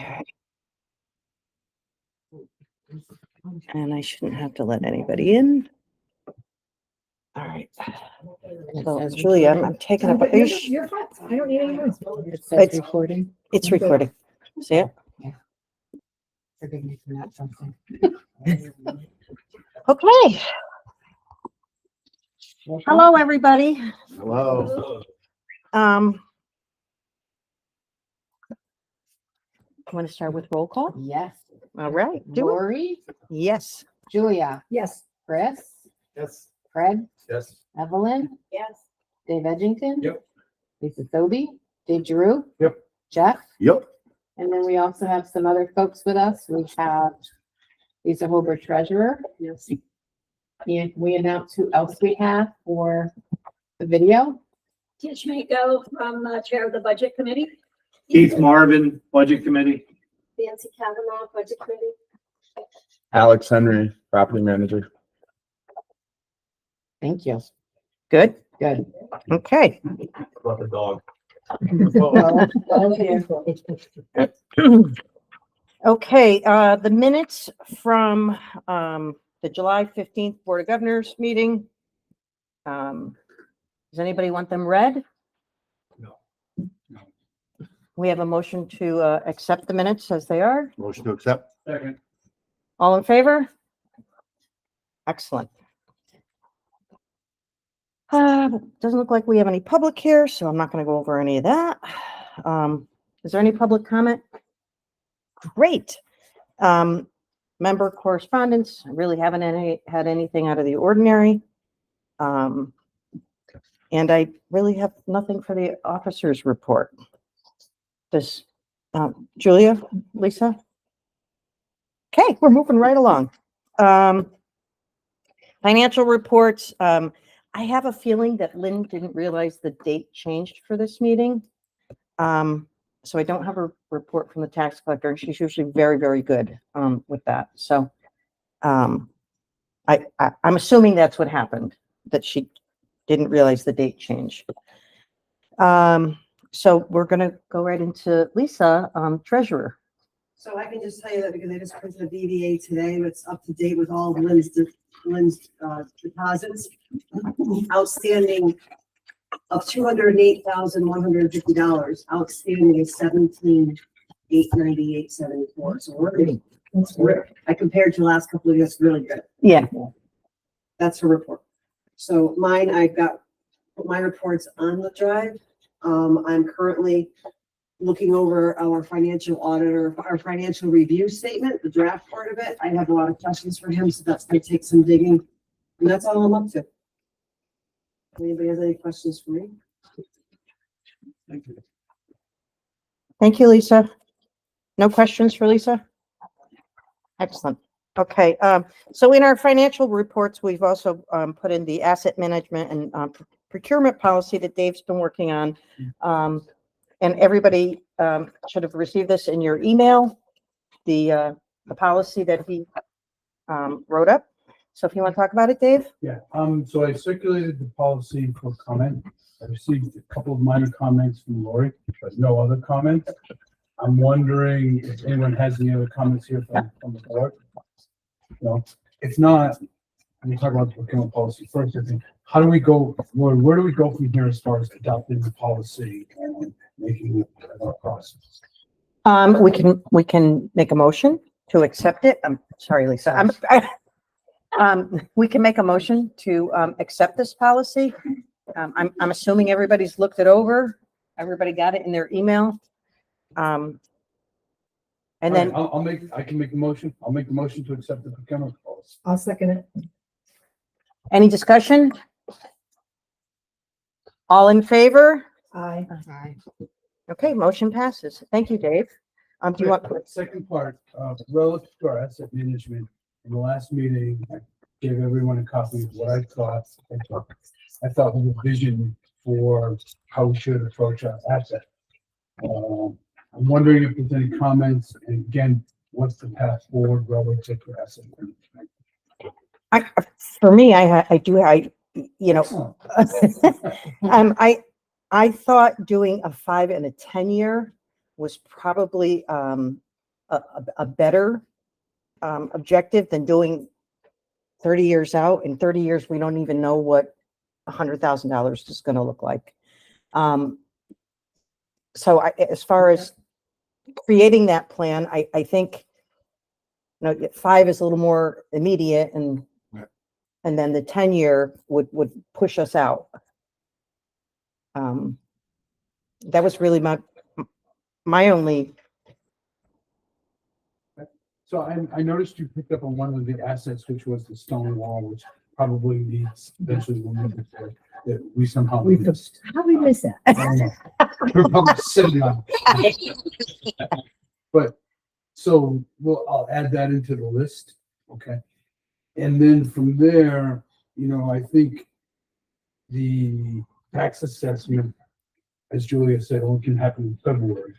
Okay. And I shouldn't have to let anybody in. All right. So, Julia, I'm taking up. You're fine. I don't need any room. It says recording. It's recording. See it? Forgive me for not something. Okay. Hello, everybody. Hello. Want to start with roll call? Yes. All right. Do it. Lori, Yes. Julia, Yes. Chris, Yes. Fred, Yes. Evelyn, Yes. Dave Edgington. Yep. Lisa Tobey, Dave Giroux. Yep. Jeff. Yep. And then we also have some other folks with us. We have Lisa Holber, treasurer. Yes. And we announce who else we have for the video. Tish Mako from Chair of the Budget Committee. Keith Marvin, Budget Committee. Nancy Kavanaugh, Budget Committee. Alex Henry, property manager. Thank you. Good. Good. Okay. About the dog. Okay. The minutes from the July 15th Board of Governors meeting. Does anybody want them read? No. We have a motion to accept the minutes as they are. Motion to accept. Second. All in favor? Excellent. Doesn't look like we have any public here, so I'm not going to go over any of that. Is there any public comment? Great. Member correspondence. I really haven't had anything out of the ordinary. And I really have nothing for the officers' report. Does Julia, Lisa? Okay, we're moving right along. Financial reports. I have a feeling that Lynn didn't realize the date changed for this meeting. So I don't have a report from the tax collector, and she's usually very, very good with that. So I'm assuming that's what happened, that she didn't realize the date change. So we're going to go right into Lisa, treasurer. So I can just tell you that because I just printed the BVA today, it's up to date with all of Lynn's deposits. Outstanding of $208,150. Outstanding is $17,898.74. So I compared to the last couple of years, really good. Yeah. That's her report. So mine, I've got my reports on the drive. I'm currently looking over our financial auditor, our financial review statement, the draft part of it. I have a lot of questions for him, so that's going to take some digging. And that's all I'm up to. Anybody has any questions for me? Thank you. Thank you, Lisa. No questions for Lisa? Excellent. Okay, so in our financial reports, we've also put in the asset management and procurement policy that Dave's been working on. And everybody should have received this in your email, the policy that he wrote up. So if you want to talk about it, Dave? Yeah, so I circulated the policy for comment. I received a couple of minor comments from Lori, but no other comments. I'm wondering if anyone has any other comments here from the board. No, if not, I'm gonna talk about the procurement policy first. I think, how do we go, where do we go from here as far as adopting the policy and making it a process? We can make a motion to accept it. I'm sorry, Lisa. We can make a motion to accept this policy. I'm assuming everybody's looked it over. Everybody got it in their email. And then I can make the motion. I'll make the motion to accept the procurement policy. I'll second it. any discussion? All in favor? Aye. Okay, motion passes. Thank you, Dave. Do you want? Second part, relative to our asset management, in the last meeting, I gave everyone a copy of what I thought was a vision for how we should approach our asset. I'm wondering if there's any comments, and again, what's the path forward relative to asset management? For me, I thought doing a 5 and a 10 year was probably a better objective than doing 30 years out. In 30 years, we don't even know what $100,000 is going to look like. So as far as creating that plan, I think, 5 is a little more immediate, and then the 10-year would push us out. That was really my only. So I noticed you picked up on one of the assets, which was the stone wall, which probably needs eventually removed, that we somehow. How we miss that? I don't know. We're probably sitting on it. But, so, I'll add that into the list, okay? And then from there, I think the tax assessment, as Julia said, only can happen in February.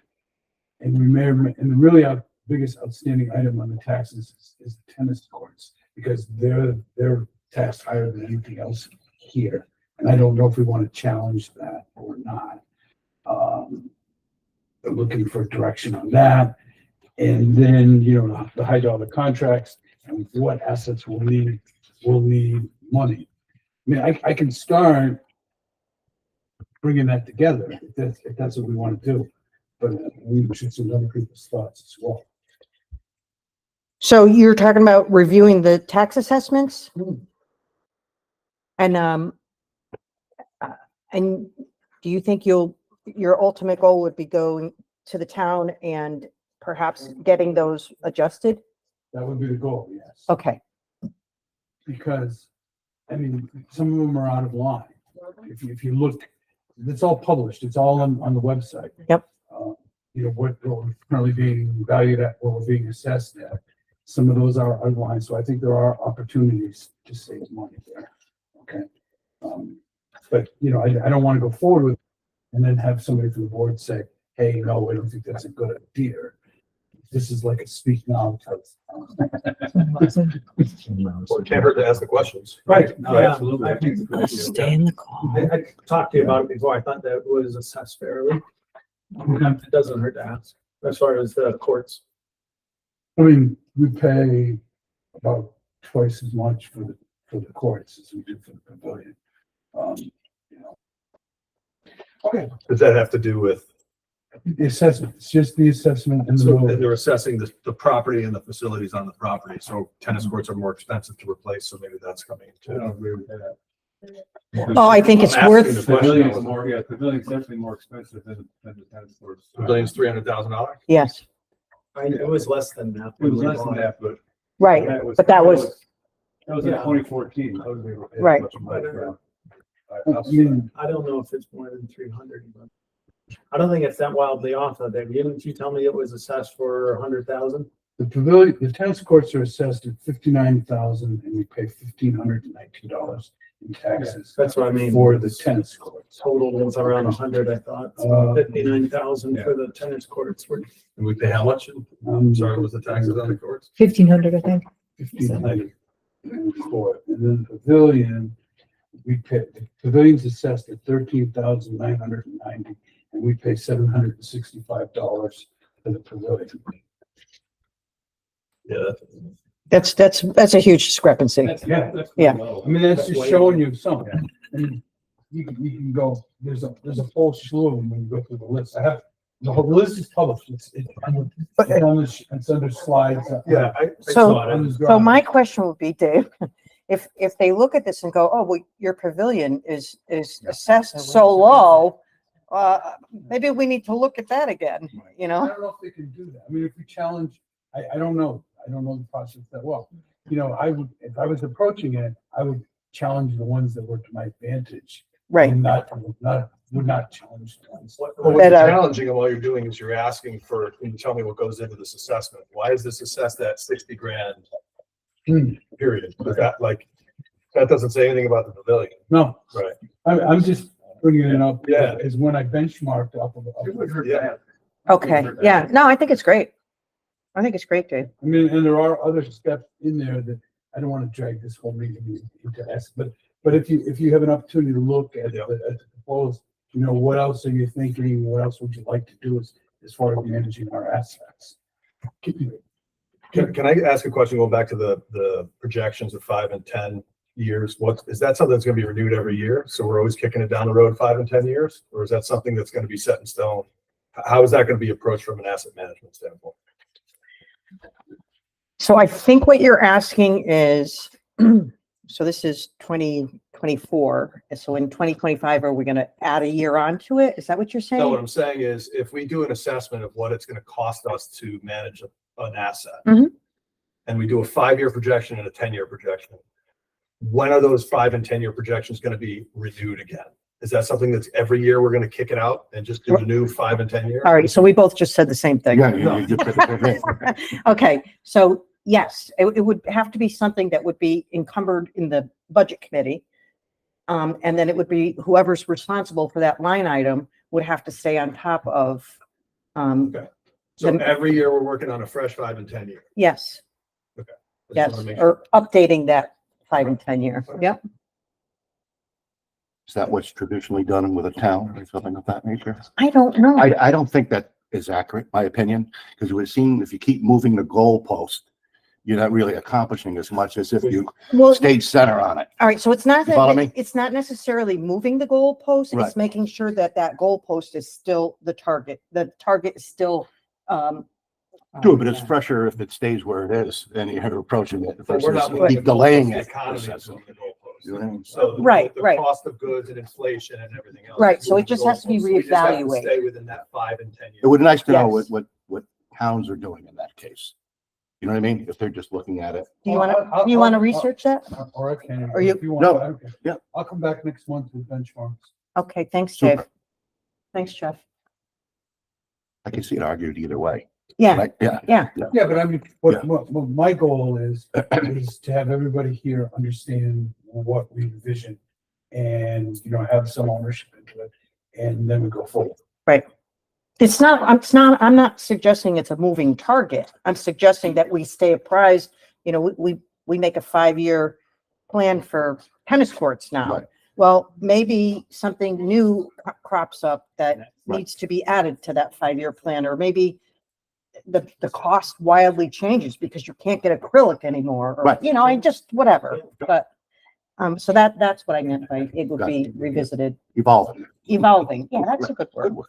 And and really our biggest outstanding item on the taxes is the tennis courts, because they're taxed higher than anything else here. And I don't know if we want to challenge that or not. Looking for direction on that. And then, the high dollar contracts and what assets will need money. I mean, I can start bringing that together if that's what we want to do. But we should see other people's thoughts as well. So you're talking about reviewing the tax assessments? And do you think your ultimate goal would be going to the town and perhaps getting those adjusted? That would be the goal, yes. Okay, Because, I mean, some of them are out of line. If you look, it's all published, it's all on the website. Yep. What we're currently being valued at, what we're being assessed at. Some of those are out of line, so I think there are opportunities to save money there. Okay. But, I don't want to go forward with it and then have somebody from the board say, hey, no, I don't think that's a good idea. This is like a speak now type. Well, it can't hurt to ask the questions. Right, No, absolutely. I think it's a good idea. stay in the call. I talked to you about it before. I thought that was assessed fairly. It doesn't hurt to ask, as far as the courts. I mean, we pay about twice as much for the courts as we do for the pavilion. Okay, Does that have to do with, the assessment, it's just the assessment and so the, they're assessing the property and the facilities on the property, so tennis courts are more expensive to replace, so maybe that's coming I don't into. agree with that. Oh, I think it's I'm asking worth, the question. Pavilion's more, yeah, pavilion's definitely more expensive than the tennis courts. Pavilion's $300,000. yes, It was less than that. It was less than that, but. right, but that was, That was in 2014. Right. I mean, I don't know if it's more than 300, but I don't think it's that wildly off of there. Didn't you tell me it was assessed for 100,000? the pavilion, the tennis courts are assessed at $59,000 and we pay $1,519 in taxes. That's what I mean. For the tennis courts. Total was around 100, I thought. Uh, 59,000 for the tennis courts. And we pay how much? I'm sorry, was the taxes on the courts? 1,500, I think. 1,594. And then pavilion, we pay, the pavilion's assessed at $13,990 and we pay $765 for the pavilion. Yeah. that's a huge discrepancy. Yeah. Yeah. I mean, that's just showing you some. And you can go, there's a whole slew of them when you go through the list. The whole list is published. It's under slides. Yeah, I So- saw it. On the So drive. my question would be, Dave, if they look at this and go, oh, well, your pavilion is assessed so low, maybe we need to look at that again, I don't know if they can do that. I mean, if we challenge, I don't know. I don't know the process that well. I would, if I was approaching it, I would challenge the ones that were to my advantage. right? And would not challenge the ones. Well, what That you're are- challenging and all you're doing is you're asking for, can you tell me what goes into this assessment? Why is this assessed at 60 grand? Period. But that doesn't say anything about the pavilion. No, Right. I'm just bringing it up. Yeah. Is when I benchmarked up. Yeah. Okay, yeah, no, I think it's great. I think it's great, Dave. I mean, and there are other steps in there that I don't want to drag this whole meeting into S, but if you have an opportunity to look at Yeah. the proposed, what else are you thinking? What else would you like to do as far as managing our assets? Can I ask a question going back to the projections of 5 and 10 years? What, is that something that's gonna be renewed every year? So we're always kicking it down the road 5 and 10 years? Or is that something that's gonna be set in stone? How is that gonna be approached from an asset management standpoint? So I think what you're asking is, so this is 2024. So in 2025, are we going to add a year onto it? Is that what you're No, what saying? I'm saying is if we do an assessment of what it's gonna cost us to manage an asset, Mhm. and we do a 5-year projection and a 10-year projection, when are those 5 and 10-year projections gonna be renewed again? Is that something that's every year we're gonna kick it out and just do a new 5 and 10 year? All right. So we both just said the same thing. Yeah, you just picked the same thing. Okay. So yes, it would have to be something that would be encumbered in the budget committee. And then it would be whoever's responsible for that line item would have to stay on top of, So every year we're working on a fresh 5 and 10 year. yes, I just yes, wanna make sure. or updating that 5 and 10 year. Yep. Is that what's traditionally done with a town or something of that nature? I don't know. I don't think that is accurate, my opinion, because it would seem if you keep moving the goalpost, you're not really accomplishing as much as if you Well, stayed center on it. all right. So it's not You follow that, me? it's not necessarily moving the goalpost. It's Right. making sure that that goalpost is still the target. The target is still, True, but it's fresher if it stays where it is and you're approaching it But we're versus not moving keep delaying the it. economy is moving the goalposts. You know what I mean? So Right, the right. cost of goods and inflation and everything else. Right, is so it moving just the has to be goalposts. We just have to reevaluated. Stay within that 5 and 10 years. It would be nice to know Yes. what towns are doing in that case. You know what I mean? If they're just looking at it. do you want Well, to, research that? Or I can. Or you- if want, No, okay. yeah. I'll come back next month with benchmarks. Okay, thanks, Super. Dave. Thanks, Jeff. I can see it argued either way, Yeah, right? Yeah. yeah, Yeah, but I mean, Yeah. what my goal is to have everybody here understand what we envision and, have some ownership into it, and then we go forward. I'm not suggesting it's a moving target. I'm suggesting that we stay apprised, we make a 5-year plan for tennis courts now. Right. Well, maybe something new crops up that Right. needs to be added to that 5-year plan, or maybe the cost wildly changes because you can't get acrylic anymore, or, Right. I just, whatever, but, so that's what I meant by it would be Gotcha. revisited, Evolving. evolving. Yeah, that's a good Good word. word.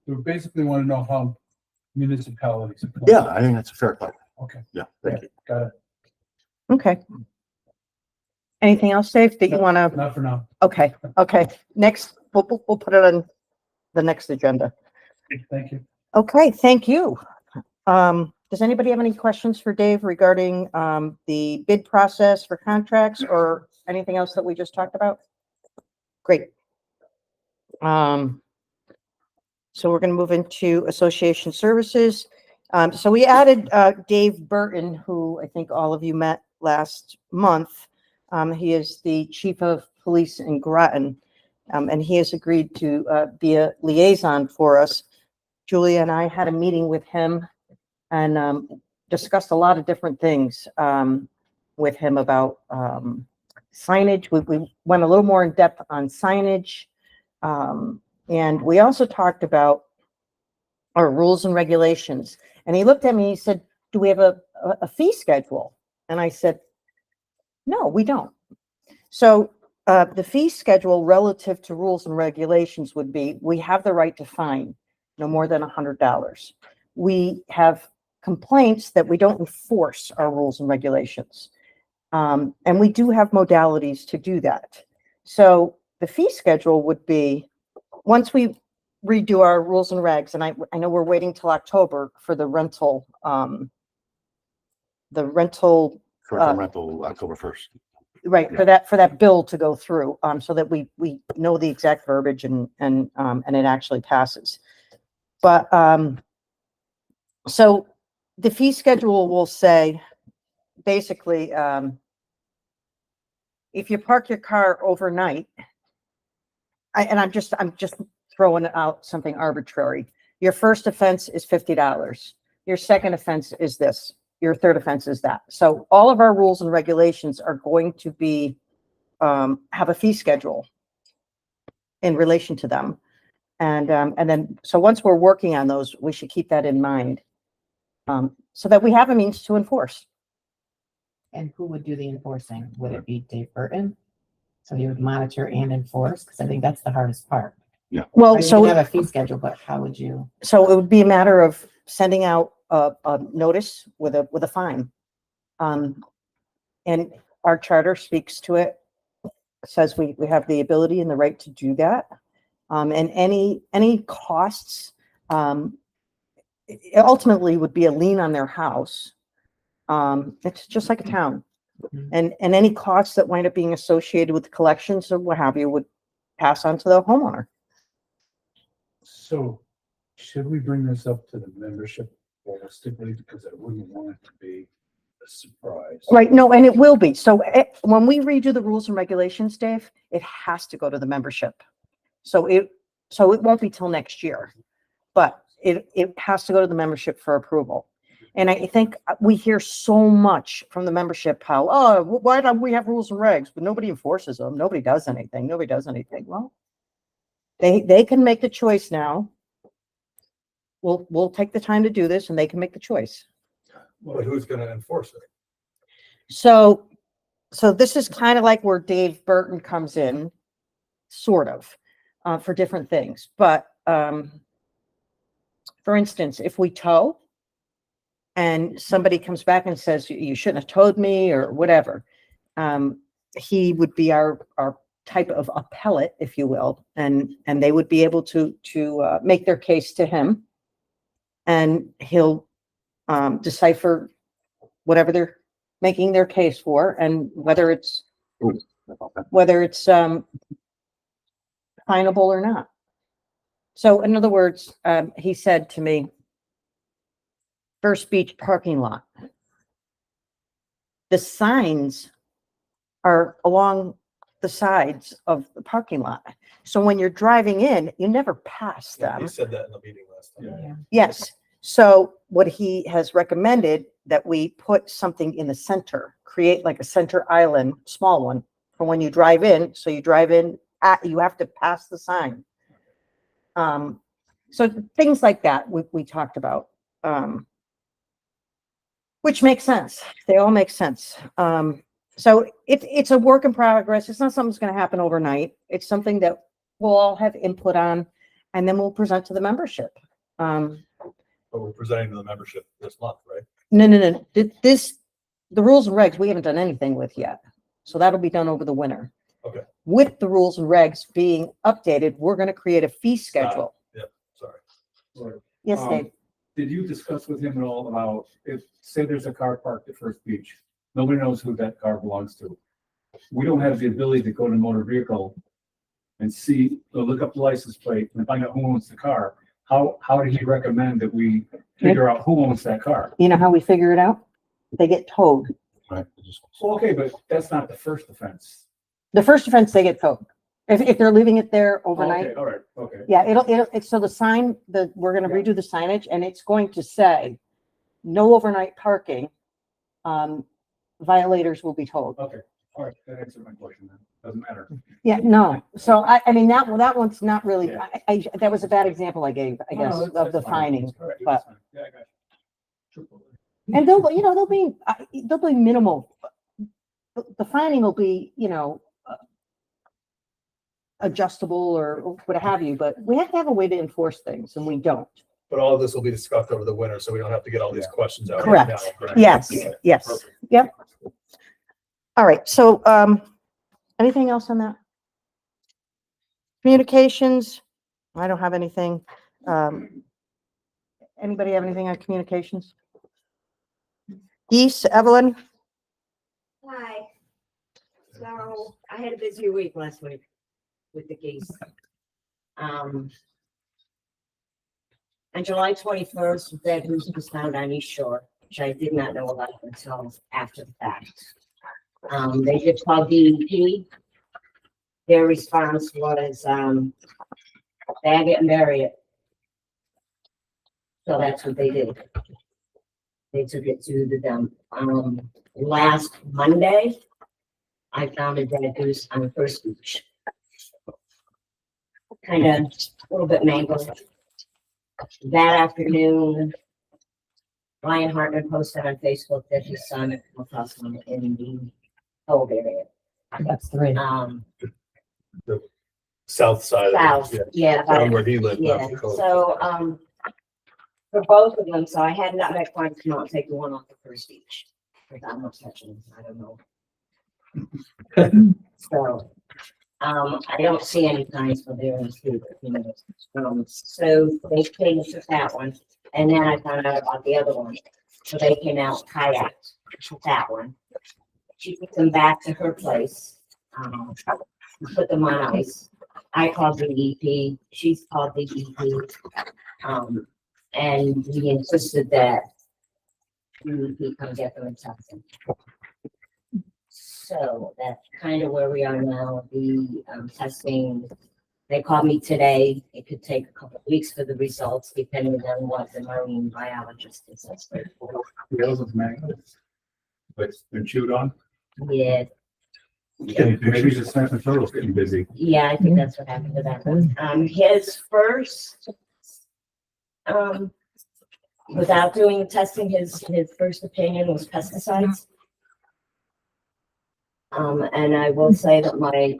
We basically want to know how municipalities. are going. Yeah, I think that's a fair point. Okay, Yeah, thank you. got it. Okay. Anything else, Dave, that you want to? Not for now. Okay, next, we'll put it on the next agenda. Thank you. Okay, thank you. Does anybody have any questions for Dave regarding, the bid process for contracts or anything else that we just talked about? Great. So we're gonna move into association services. So we added, Dave Burton, who I think all of you met last month. He is the chief of police in Groton, and he has agreed to be a liaison for us. Julia and I had a meeting with him and discussed a lot of different things with him about signage. We went a little more in depth on signage, and we also talked about our rules and regulations. And he looked at me and he said, "Do we have a fee schedule?" And I said, "No, we don't." So the fee schedule relative to rules and regulations would be, we have the right to fine no more than $100. We have complaints that we don't enforce our rules and regulations. And we do have modalities to do that. So the fee schedule would be, once we redo our rules and regs, and I know we're waiting till October for the rental, Short-term rental, October 1st. right, for that bill to go through, so that we know the exact verbiage and it actually passes. But, so the fee schedule will say, basically, if you park your car overnight, I'm just throwing out something arbitrary. Your first offense is $50. Your second offense is this. Your third offense is that. So all of our rules and regulations are going to be, have a fee schedule in relation to them. And then, so once we're working on those, we should keep that in mind. so that we have a means to enforce. And who would do the enforcing? Would it be Dave Burton? So he would monitor and enforce, because I think that's the hardest part. Well, You so. can have a fee schedule, but how would you? So it would be a matter of sending out a notice with a fine. And our charter speaks to it, says we have the ability and the right to do that. And any costs, it ultimately would be a lien on their house. It's just like a town. Mhm. And any costs that wind up being associated with the collections or what have you would pass on to the homeowner. So should we bring this up to the membership holistically? Because I wouldn't want it to be a surprise. Right, no, and it will be. So when we redo the rules and regulations, Dave, it has to go to the membership. So it won't be till next year, but it has to go to the membership for approval. And I think we hear so much from the membership how, oh, why don't we have rules and regs, but nobody enforces them. Nobody does anything. Nobody does anything. Well, they can make the choice now. We'll take the time to do this and they can make the choice. But who's gonna enforce it? So this is kind of like where Dave Burton comes in, sort of, for different things. But for instance, if we tow and somebody comes back and says, you shouldn't have towed me or whatever, he would be our type of appellate, if you will, and they would be able to make their case to him, and he'll decipher whatever they're making their case for, and whether it's finable or not. So in other words, he said to me, First Beach parking lot, the signs are along the sides of the parking lot. So when you're driving in, you never pass Yeah, them. he said that in the meeting last time. Yeah. Yes. So what he has recommended that we put something in the center, create like a center island, small one, for when you drive in. So you drive in, you have to pass the sign. So things like that we talked about, which makes sense. They all make sense. So it's a work in progress. It's not something that's going to happen overnight. It's something that we'll all have input on, and then we'll present to the membership. But we're presenting to the membership this month, right? No. The rules and regs, we haven't done anything with yet. So that'll be done over the winter. Okay. With the rules and regs being updated, we're going to create a fee schedule. Sorry. Yes, Um, Dave. Did you discuss with him at all about if, say there's a car parked at First Beach, nobody knows who that car belongs to. We don't have the ability to go to motor vehicle and see, look up the license plate and find out who owns the car. How did he recommend that we figure out who owns that car? You know how we figure it out? They get towed. Right. Well, okay, but that's not the first offense. The first offense, they get towed. If they're leaving it there Okay, overnight. all right, okay. Yeah, so the sign, we're gonna redo the signage, and it's going to say, no overnight parking. Violators will be towed. Okay, all right, that answered my question then. Doesn't matter. Yeah, no, so I mean, that one's not really, Yeah. that was a bad example I gave, I No, guess, that's- of the that's fine. fining. All right, but- that's fine. Yeah, I got you. And they'll be minimal. The fining will be, adjustable or what have you, but we have to have a way to enforce things, and we don't. But all of this will be discussed over the winter, so we don't have to get all these questions out. Correct. now, correct? Yes, Okay, yes, perfect. yep. All right, so, anything else on that? Communications, I don't have anything. Anybody have anything on communications? Geese, Evelyn? Hi. So I had a busy week last week with the geese. On July 21st, dead goose was found on East Shore, which I did not know about until after the fact. They did call DEP. Their response was, bag it and bury it. So that's what they did. They took it to the dump. Last Monday, I found a dead goose on First Beach. Kind of a little bit mangled. That afternoon, Ryan Hartman posted on Facebook that his son had come across one in the old area. That's three. South side. South, yeah, Around where he lived. not yeah, the coast. so, for both of them, so I had not had time to come out and take the one off the first beach. Because I'm not touching, I don't know. So, I don't see any signs for there in so they changed to that one, and then I found out about the other one. So they came out kayaked with that one. She took them back to her place, put them on ice. I called the EP, she's called the EP. And we insisted that the EP come get them and test them. So that's kind of where we are now, the testing. They called me today. It could take a couple of weeks for the results, depending on what the marine biologist says. Rails of magnets. Like, they're chewed on. Yeah, Maybe the San Francisco's getting busy. yeah, I think that's what happened to that one. His first, without doing the testing, his first opinion was pesticides. And I will say that my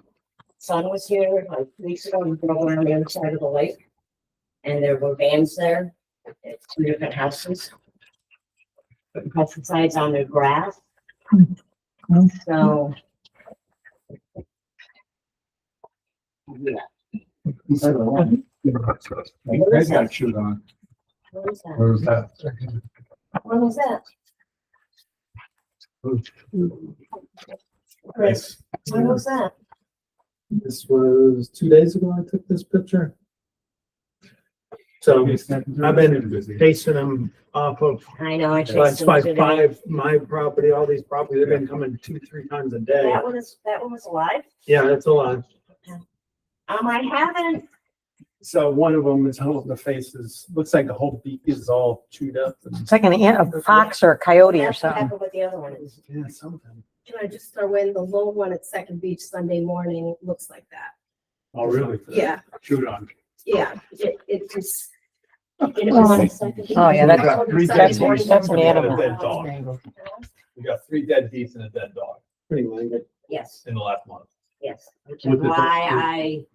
son was here like weeks ago and drove around the other side of the lake. And there were vans there at 2 different houses. Putting pesticides on their grass. So. Yeah. They got chewed on. What was that? Where was that? When was that? Chris, when was that? This was 2 days ago I took this picture. So I've been chasing them off of, I know, I so chased that's them like today. five, my property, all these properties, they've been coming 2-3 times a day. That one was alive? Yeah, that's a lot. I haven't, So one of them is, the face is, looks like the whole beak is all chewed up. It's like a fox or a coyote or that's what something. happened with the other one. Yeah, something. Can I just throw in the low one at Second Beach Sunday morning looks like that? Oh, really? Yeah, Chewed on. yeah, it just. Oh, yeah, that's an We got a animal. dead dog. We got 3 dead geese and a dead dog Pretty mangled. Yes, in the last month. yes, which is With the- why I.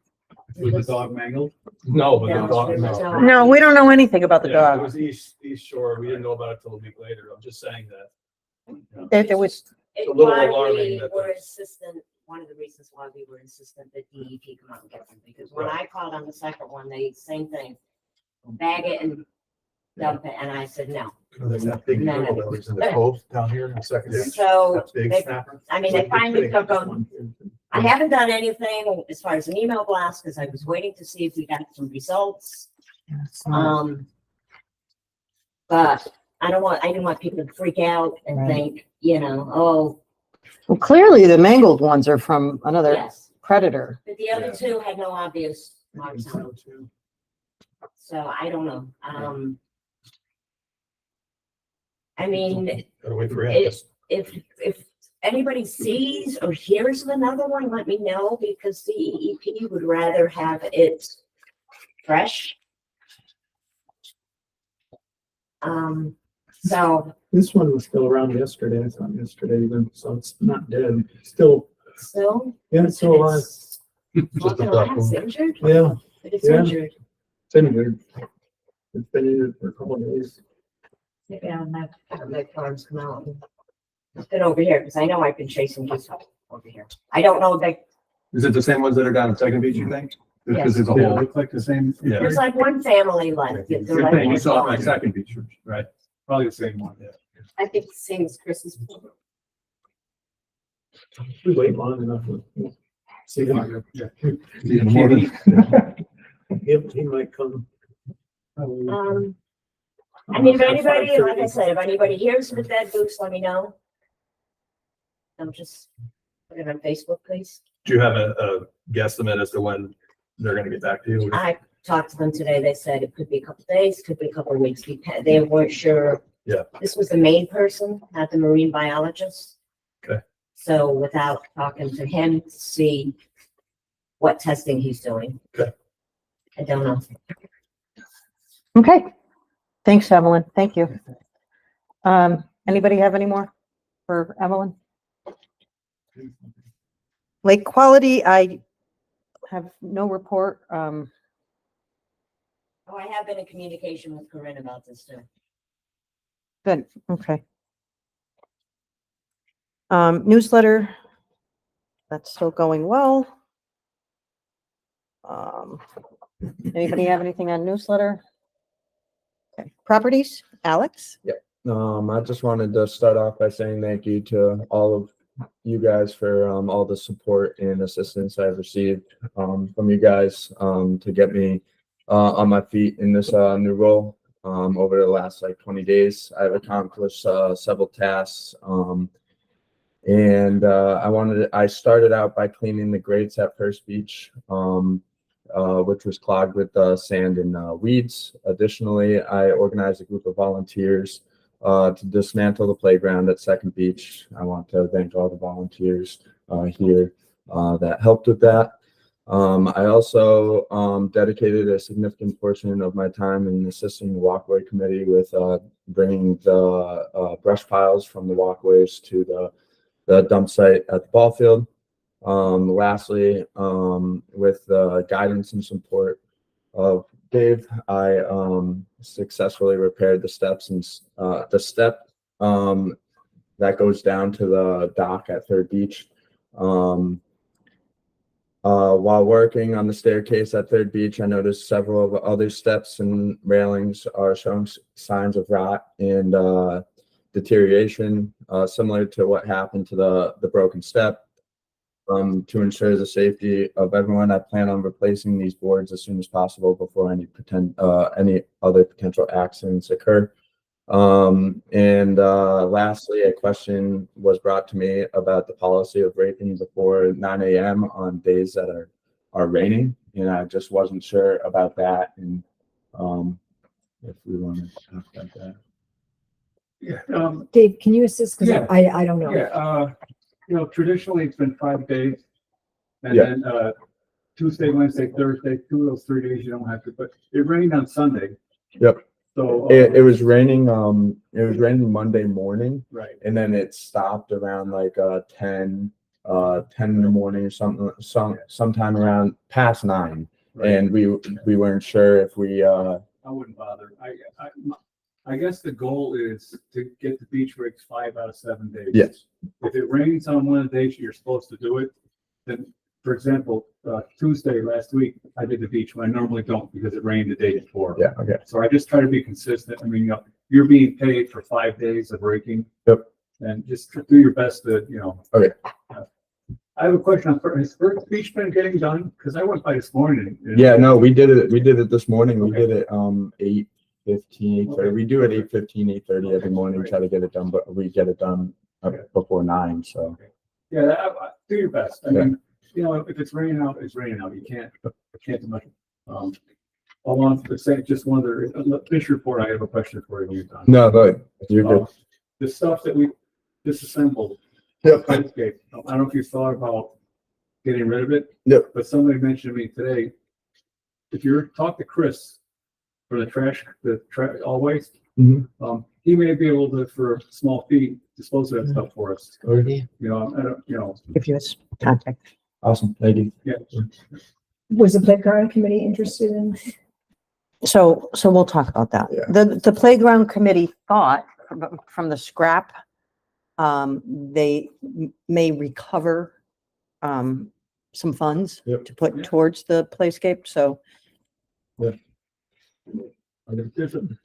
Was the dog mangled? No, but the No, dog, there was no. no- No, we don't know anything about the Yeah, it dog. was East Shore. We didn't know about it till a week later. I'm just saying that. It was, It's a little why alarming we that were the- insistent, one of the reasons why we were insistent that DEP come out and get them, because when I called on the second one, they, same thing. Bag it and dump it, and I said, no. There's that big No, no. turtle that lives in the cove down here in the second. So, That big they- snapper. I mean, they finally took them. I haven't done anything as far as an email blast, because I was waiting to see if we got some results. But I didn't want people to freak out and Right. think, you know, oh, well, clearly the mangled ones are from another yes. predator. But the other two had no obvious marks on them. So I don't know. I mean, Gotta wait for It- it. if anybody sees or hears of another one, let me know, because the EEP would rather have it fresh. So This one was still around yesterday, I thought yesterday even, so it's not dead, still, still. yeah, it's still alive. It's not gonna last, injured, Yeah, but it's Yeah. injured. it's injured. It's been injured for a couple of days. Yeah, my farms come out. It's been over here, because I know I've been chasing this over here. I don't know, like, Is it the same ones that are down in Second Beach, you think? Yes. Because there's a They whole, look like the same. Yeah. there's like one family like. they're Good like- thing you saw it on Second Beach, right? Probably the same one. I think the same as Chris's. We wait long enough. See him, Yeah. See you in the morning. he might come. I mean, if anybody, like I said, if anybody hears of a dead goose, let me know. I'm just put it on Facebook, please. Do you have a guesstimate as to when they're gonna get back to you? I talked to them today. They said it could be a couple days, could be a couple of weeks. They weren't sure. Yeah. This was the main person, not the marine biologist. Okay. So without talking to him to see what testing he's doing. Okay. I don't know. Okay. Thanks, Evelyn. Thank you. Anybody have any more for Evelyn? Lake quality, I have no report. Oh, I have been in communication with Corinne about this too. Good, okay. Newsletter, that's still going well. Anybody have anything on newsletter? Okay, properties, Alex? I just wanted to start off by saying thank you to all of you guys for all the support and assistance I've received from you guys to get me on my feet in this new role. Over the last like 20 days, I've accomplished several tasks. I started out by cleaning the grates at First Beach, which was clogged with sand and weeds. Additionally, I organized a group of volunteers to dismantle the playground at Second Beach. I want to thank all the volunteers here that helped with that. I also dedicated a significant portion of my time in assisting the walkway committee with bringing the brush piles from the walkways to the dump site at the ball field. Lastly, with the guidance and support of Dave, I successfully repaired the steps and the step that goes down to the dock at Third Beach. While working on the staircase at Third Beach, I noticed several of other steps and railings are showing signs of rot and deterioration, similar to what happened to the broken step. To ensure the safety of everyone, I plan on replacing these boards as soon as possible before any other potential accidents occur. Lastly, a question was brought to me about the policy of raking before 9 a.m. on days that are raining, and I just wasn't sure about that. And if we want to talk about that. Yeah, Dave, can you assist? Cause Yeah. I don't know. yeah, traditionally it's been 5 days. And Yeah. then, Tuesday, Wednesday, Thursday, 2 of those 3 days you don't have to, but it rained on Sunday. Yep. So. It was raining. It was raining Monday morning, Right. and then it stopped around like 10 in the morning or sometime around past 9. Right. And we weren't sure if we I wouldn't bother. I guess the goal is to get the beach rigs 5 out of 7 days. Yes. If it rains on one of the days you're supposed to do it, then, for example, Tuesday last week, I did the beach when I normally don't because it rained the day before. Yeah. Okay. So I just try to be consistent. I mean, you're being paid for 5 days of raking. Yep. And just do your best to, Okay. I have a question. Has First Beach been getting done? Because I went by this morning. Yeah. No, we did it. We did it this morning. We Okay. did it 8:15, 8:30. Okay. We do it 8:15, 8:30 every morning. Try to get it done, but we get it done before 9. So. Yeah, do your best. I mean, if it's raining out, it's raining out. You can't do much. I want to say just one other fish report. I have a question for you when you're done. No, but you're good. The stuff that we disassembled. Yep. Landscape. I don't know if you thought about getting rid of it. Yep. But somebody mentioned to me today, if you talk to Chris for the trash, all waste, Mhm. he may be able to, for a small fee, dispose of that stuff for us. Okay. I don't, If you his contact. Awesome. Thank you. yeah. Was the playground committee interested in? So we'll talk about that. Yeah. The playground committee thought from the scrap, they may recover some funds Yep. to put towards the playscape. So There's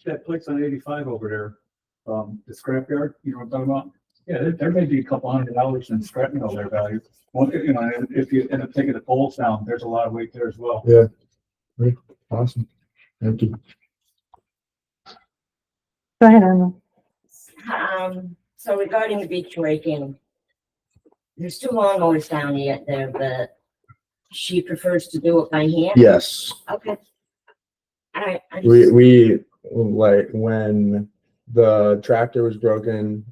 that place on 85 over there, the scrapyard, you know what I'm talking about? Yeah, there may be a couple $100 in scrap, their value. Well, if you end up taking the poles down, there's a lot of weight there as well. Yeah. Awesome. Thank you. go ahead, Emma. So regarding the beach raking, there's 2 lawnmowers down there, but she prefers to do it by hand? Yes. Okay. All right. We like when the tractor was broken,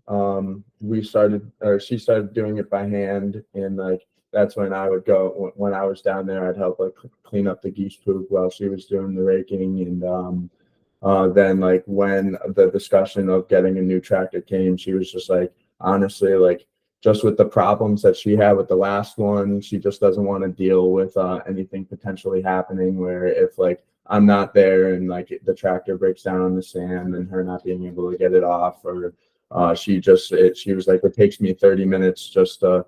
she started doing it by hand, and like that's when I would go when I was down there. I'd help her clean up the geese poop while she was doing the raking, and Then like when the discussion of getting a new tractor came, she was just like, honestly, like just with the problems that she had with the last one, she just doesn't want to deal with anything potentially happening where if like I'm not there and like the tractor breaks down on the sand and her not being able to get it off, or she was like, it takes me 30 minutes just to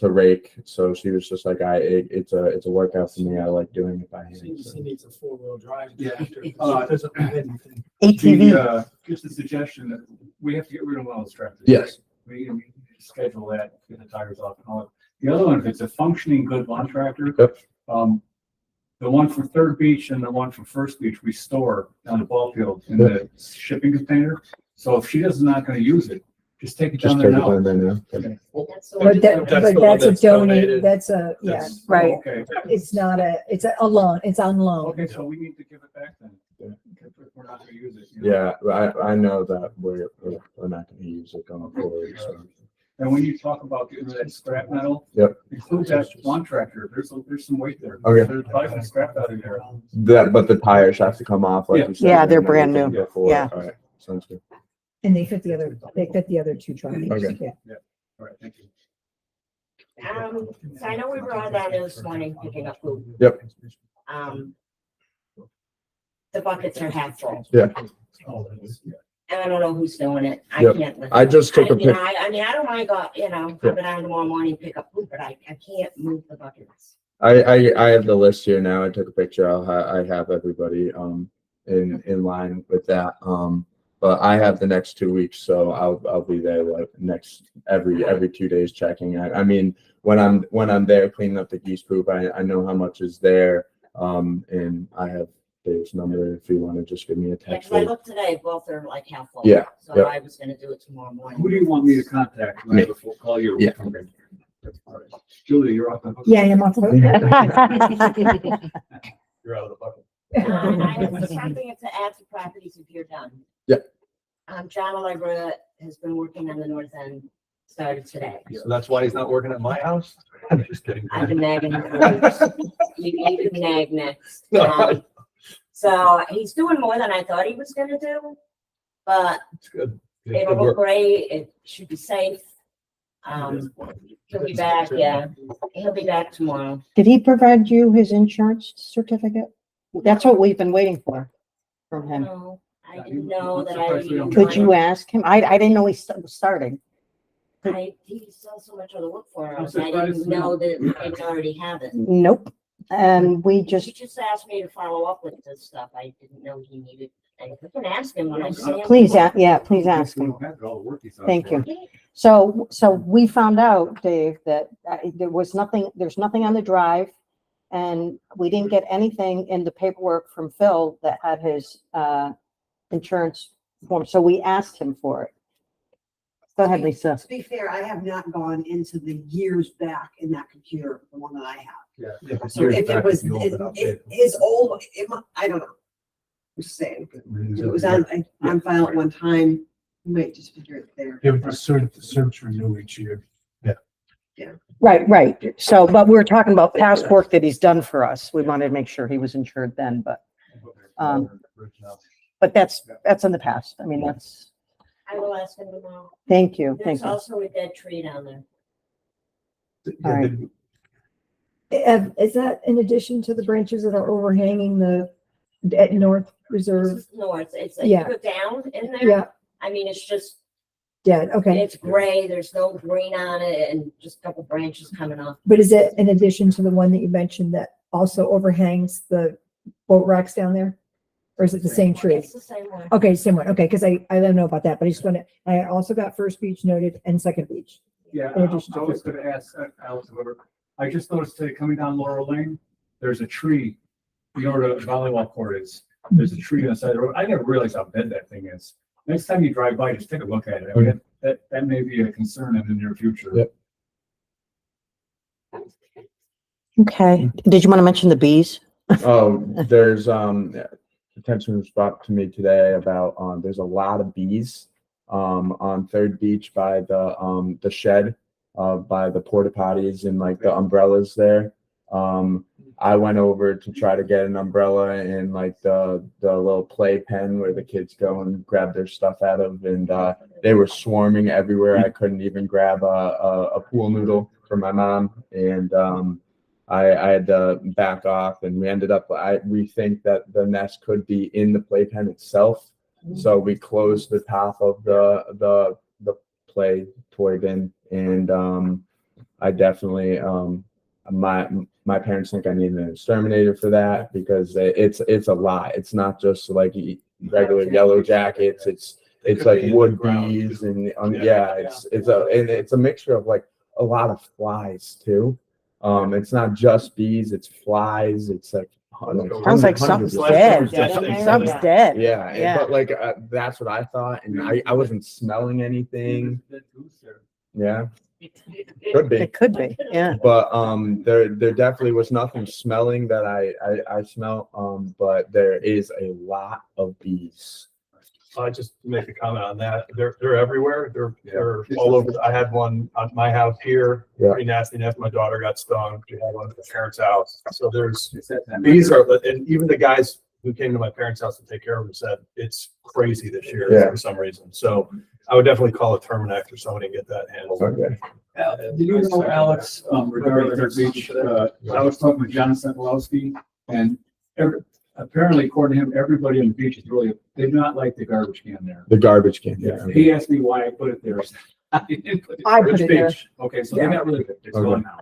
rake. So she was just like, it's a workout for me. I like doing it by hand. CDC needs a 4-wheel drive. Yeah. Doesn't have anything. ATV. Just a suggestion that we have to get rid of one of those tractors. Yes. We schedule that, get the tires off and all that. The other one, if it's a functioning good lawn tractor, Yep. The one from Third Beach and the one from First Beach, we store on the ball field in the shipping container. So if she does not gonna use it, just take it Just down there take it now. down there now. Okay. That's the But one- that, That's but the one that's a that's donate, donated. that's a, yeah, That's- right. Okay, it's not it's a loan, it's on loan. okay, so we need to give it back then. If we're not gonna use it. you know. Yeah, I know that we're not going to use it going forward. So. And when you talk about getting rid of that scrap metal. Yep. Include that lawn tractor. There's some weight there. Okay. There's probably some scrap out of there. But the tires have to come off, like Yeah. you said. Yeah, they're and brand everything new. before. Yeah. All right, sounds good. And they fit the other two tractors. Okay. Yeah. All right, thank you. So I know we were on down there this morning picking up food. Yep. The buckets are half full, Yeah. Oh, that is- yeah. and I don't know who's doing it. I Yep. can't. lift I it. just took a You know, pic. I mean, I don't mind go, you know, Yeah. I'll go down tomorrow morning, pick up food, but I can't move the buckets. I have the list here now. I took a picture. I have everybody in line with that. But I have the next 2 weeks, so I'll be there like every 2 days checking. I mean, when I'm there cleaning up the geese poop, I know how much is there. And I have Dave's number if you want to just give me a Yeah, text. 'cause I looked today, both are like half full. Yeah, So yeah. I was gonna do it tomorrow morning. Who do you want me to contact? Me. Before call you? Yeah. Okay. All right. Julia, you're off the hook. Yeah, I'm off the You're out of the bucket. I have something to add to properties if you're done. Yeah. John Allegra has been working on the north end, started today. So that's why he's not working at my house? I'm just kidding. I've been nagging him. You can nag next. So he's doing more than I thought he was gonna do, but It's good. Yeah, it'll good look work. great. It should be safe. He'll be back, yeah. He'll be back tomorrow. Did he provide you his insurance certificate? That's what we've been waiting for from him. No, I didn't know that I. Could you ask him? I didn't know he was starting. He's done so much other work for I'm us. I surprised didn't know that they already have it. Nope. And we He just, just asked me to follow up with this stuff. I didn't know he needed. And you can ask him when I see him. please ask him. We don't have all the work he's done Thank for you. us. So we found out, Dave, that there's nothing on the drive. And we didn't get anything in the paperwork from Phil that had his insurance form. So we asked him for it. Go ahead, Lisa. To be fair, I have not gone into the years back in that computer, the one that I have. Yeah. So if it was, his old, I don't know. I'm just saying, if it was on file at one time, you might just figure it there. Give it a search renew each year. Right. So, but we were talking about past work that he's done for us. We wanted to make sure he was insured then, but that's in the past. I mean, that's, I will ask him tomorrow. thank you. There's also a dead tree down there. All right. Is that in addition to the branches that are overhanging at North Reserve? North, it's, Yeah. you go down in there. Yeah, I mean, it's just, dead, okay. it's gray, there's no green on it and just a couple branches coming off. But is it in addition to the one that you mentioned that also overhangs the boat racks down there? Or is it the same tree? It's the same one. Okay, same one. Okay, because I don't know about that, but I just want to, I also got First Beach noted and Second Beach. Yeah, In addition to I was gonna ask Alex, whoever, I just noticed today coming down Laurel Lane, there's a tree, you know where the volleyball court is, there's a tree on the side of the road, I never realized how dead that thing is. Next time you drive by, just take a look at it, I mean, that may be a concern in the near future. Yep. Okay. Did you want to mention the bees? Oh, there's attention was brought to me today about there's a lot of bees on Third Beach by the shed by the porta potties and like the umbrellas there. I went over to try to get an umbrella and like the little play pen where the kids go and grab their stuff out of, and they were swarming everywhere. I couldn't even grab a pool noodle for my mom, and I had to back off, and we ended up. We think that the nest could be in the playpen itself, so we closed the top of the play toy bin, and I definitely my parents think I need an exterminator for that because it's a lot. It's not just like regular yellow jackets. It's like wood bees and it's a mixture of like a lot of flies too. It's not just bees, it's flies. It's like Sounds like something's dead. Something's dead. Yeah. But like that's what I thought, and I wasn't smelling anything. Yeah, could be. It could be, yeah. But there definitely was nothing smelling that I smell. But there is a lot of bees. Just to make a comment on that. They're everywhere. They're all over. I had one at my house here, pretty nasty enough. My daughter got stung. We had one at the parents' house. So there's bees and even the guys who came to my parents' house to take care of them said it's crazy this year for some reason. So I would definitely call a Terminex or somebody and get that handled. Okay. Do you know, Alex, regarding their beach, I was talking with John Senkolowski, and apparently, according to him, everybody on the beach is really, they do not like the garbage can there. The garbage can. Yeah. He asked me why I put it there. I put it there. Okay, so they got rid of it. It's gone now.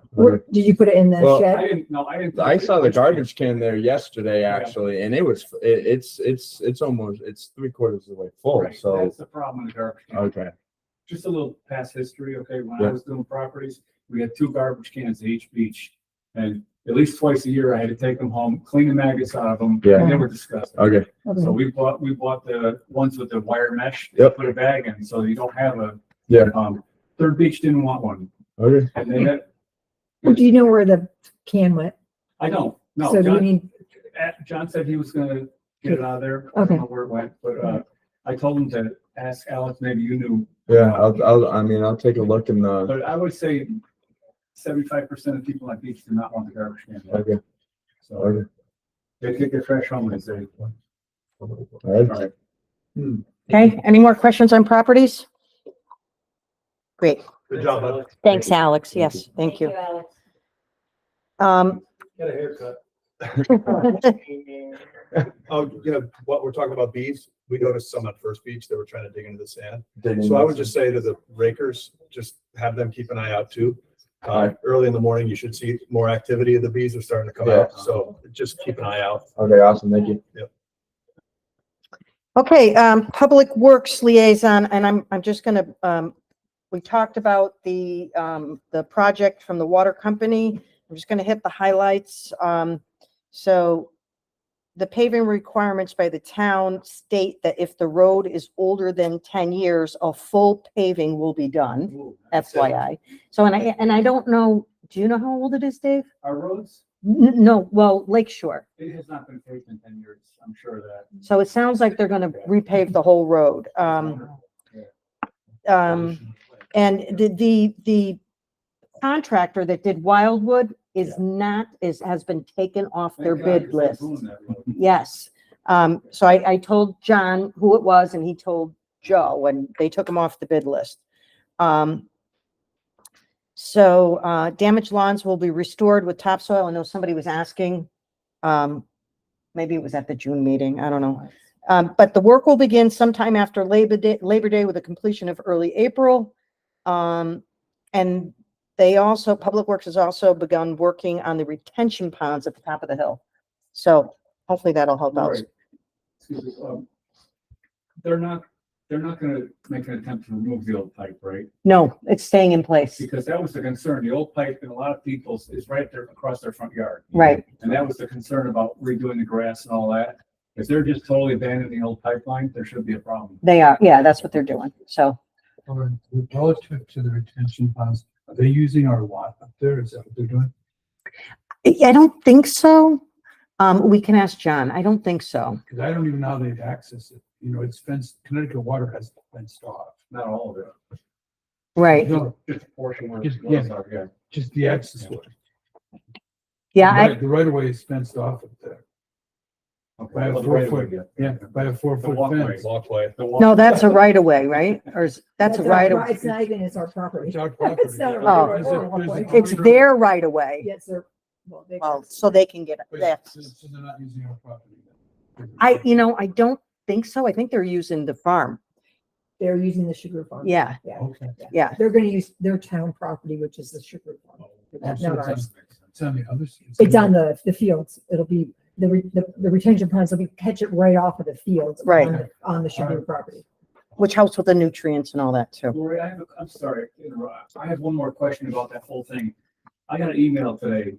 Did you put it in the Well, shed? I didn't. I saw the garbage can there yesterday actually, and it's almost 3/4 of the way full. Right, So that's the problem with the garbage can. okay. Just a little past history, okay, when I was doing properties, we had 2 garbage cans at each beach. And at least twice a year, I had to take them home, clean the maggots out of them, Yeah. and they were disgusting. Okay. So we bought the ones with the wire mesh, Yep. put a bag in, so you don't have a, Yeah. Third Beach didn't want one. Okay. And then Well, do you know where the can went? I don't, no, So do you need, John said he was gonna get it out of there. I Okay. don't know where it went, but, I told him to ask Alex, maybe you knew. Yeah, I'll take a look in the. But I would say 75% of people on beach do not want the garbage can. Okay. So Okay. they take their trash home and say. All right. All right. Okay, any more questions on properties? Great. Good job, bud. Thanks, Alex. Yes, thank you. Alex. Get a haircut. Oh, what we're talking about bees, we noticed some at First Beach that were trying to dig into the sand. Digging So I would into- just say to the rakers, just have them keep an eye out too. Early in the morning, you should see more activity. The bees are starting to come out, so just keep an eye out. Okay, awesome. Thank you. Okay, Public Works Liaison, and I'm just gonna, we talked about the project from the water company. I'm just gonna hit the highlights. So the paving requirements by the town state that if the road is older than 10 years, a full paving will be done, FYI. So, and I don't know, do you know how old it is, Dave? Our roads, No, well, Lake Shore. it has not been paved in 10 years. I'm sure of that. So it sounds like they're gonna repave the whole road. And the contractor that did Wildwood has been taken off their Thank God, bid 'cause they list. ruined that road. Yes. So I told John who it was and he told Joe and they took him off the bid list. So damaged lawns will be restored with topsoil. I know somebody was asking, maybe it was at the June meeting. I don't know. But the work will begin sometime after Labor Day with a completion of early April. And Public Works has also begun working on the retention ponds at the top of the hill. So hopefully that'll help out. Right. Excuse me, they're not gonna make an attempt to remove the old pipe, right? No, it's staying in place. Because that was the concern. The old pipe in a lot of people's is right there across their front yard. Right. And that was the concern about redoing the grass and all that. If they're just totally abandoning the old pipeline, there should be a problem. They are, yeah, that's what they're doing. So Relative to the retention ponds, are they using our lot up there? Is that what they're doing? I don't think so. We can ask John. I don't think so. Because I don't even know how they'd access it. You know, it's fenced, Connecticut Water has it fenced off. Not all of it. Right. No, Just a portion where Just- it goes out, yeah. just the access way. Yeah, The right of way is fenced off up there. By a Well, the 4 right of way, foot, yeah, by a 4 The foot walkway. fence. Walkway. no, that's a right of way, right? Or is, that's a our right pri- of, It's not even, it's our property. It's our property. It's not a Oh. right There's a- of way. there's a- it's their right of way. Yes, sir. Well, they- Well, so they can get But that. So they're not using our property. then. I don't think so. I think they're using the farm. They're using the sugar farm. Yeah, Okay. yeah. They're gonna use their town property, which is the sugar farm. Oh, Not so ours. It's on the other. It's on the fields. It'll be, the retention ponds will be, catch it right off of the fields. Right. On the sugar property. Which helps with the nutrients and all that too. Lori, I'm sorry, to interrupt. I have one more question about that whole thing. I got an email today.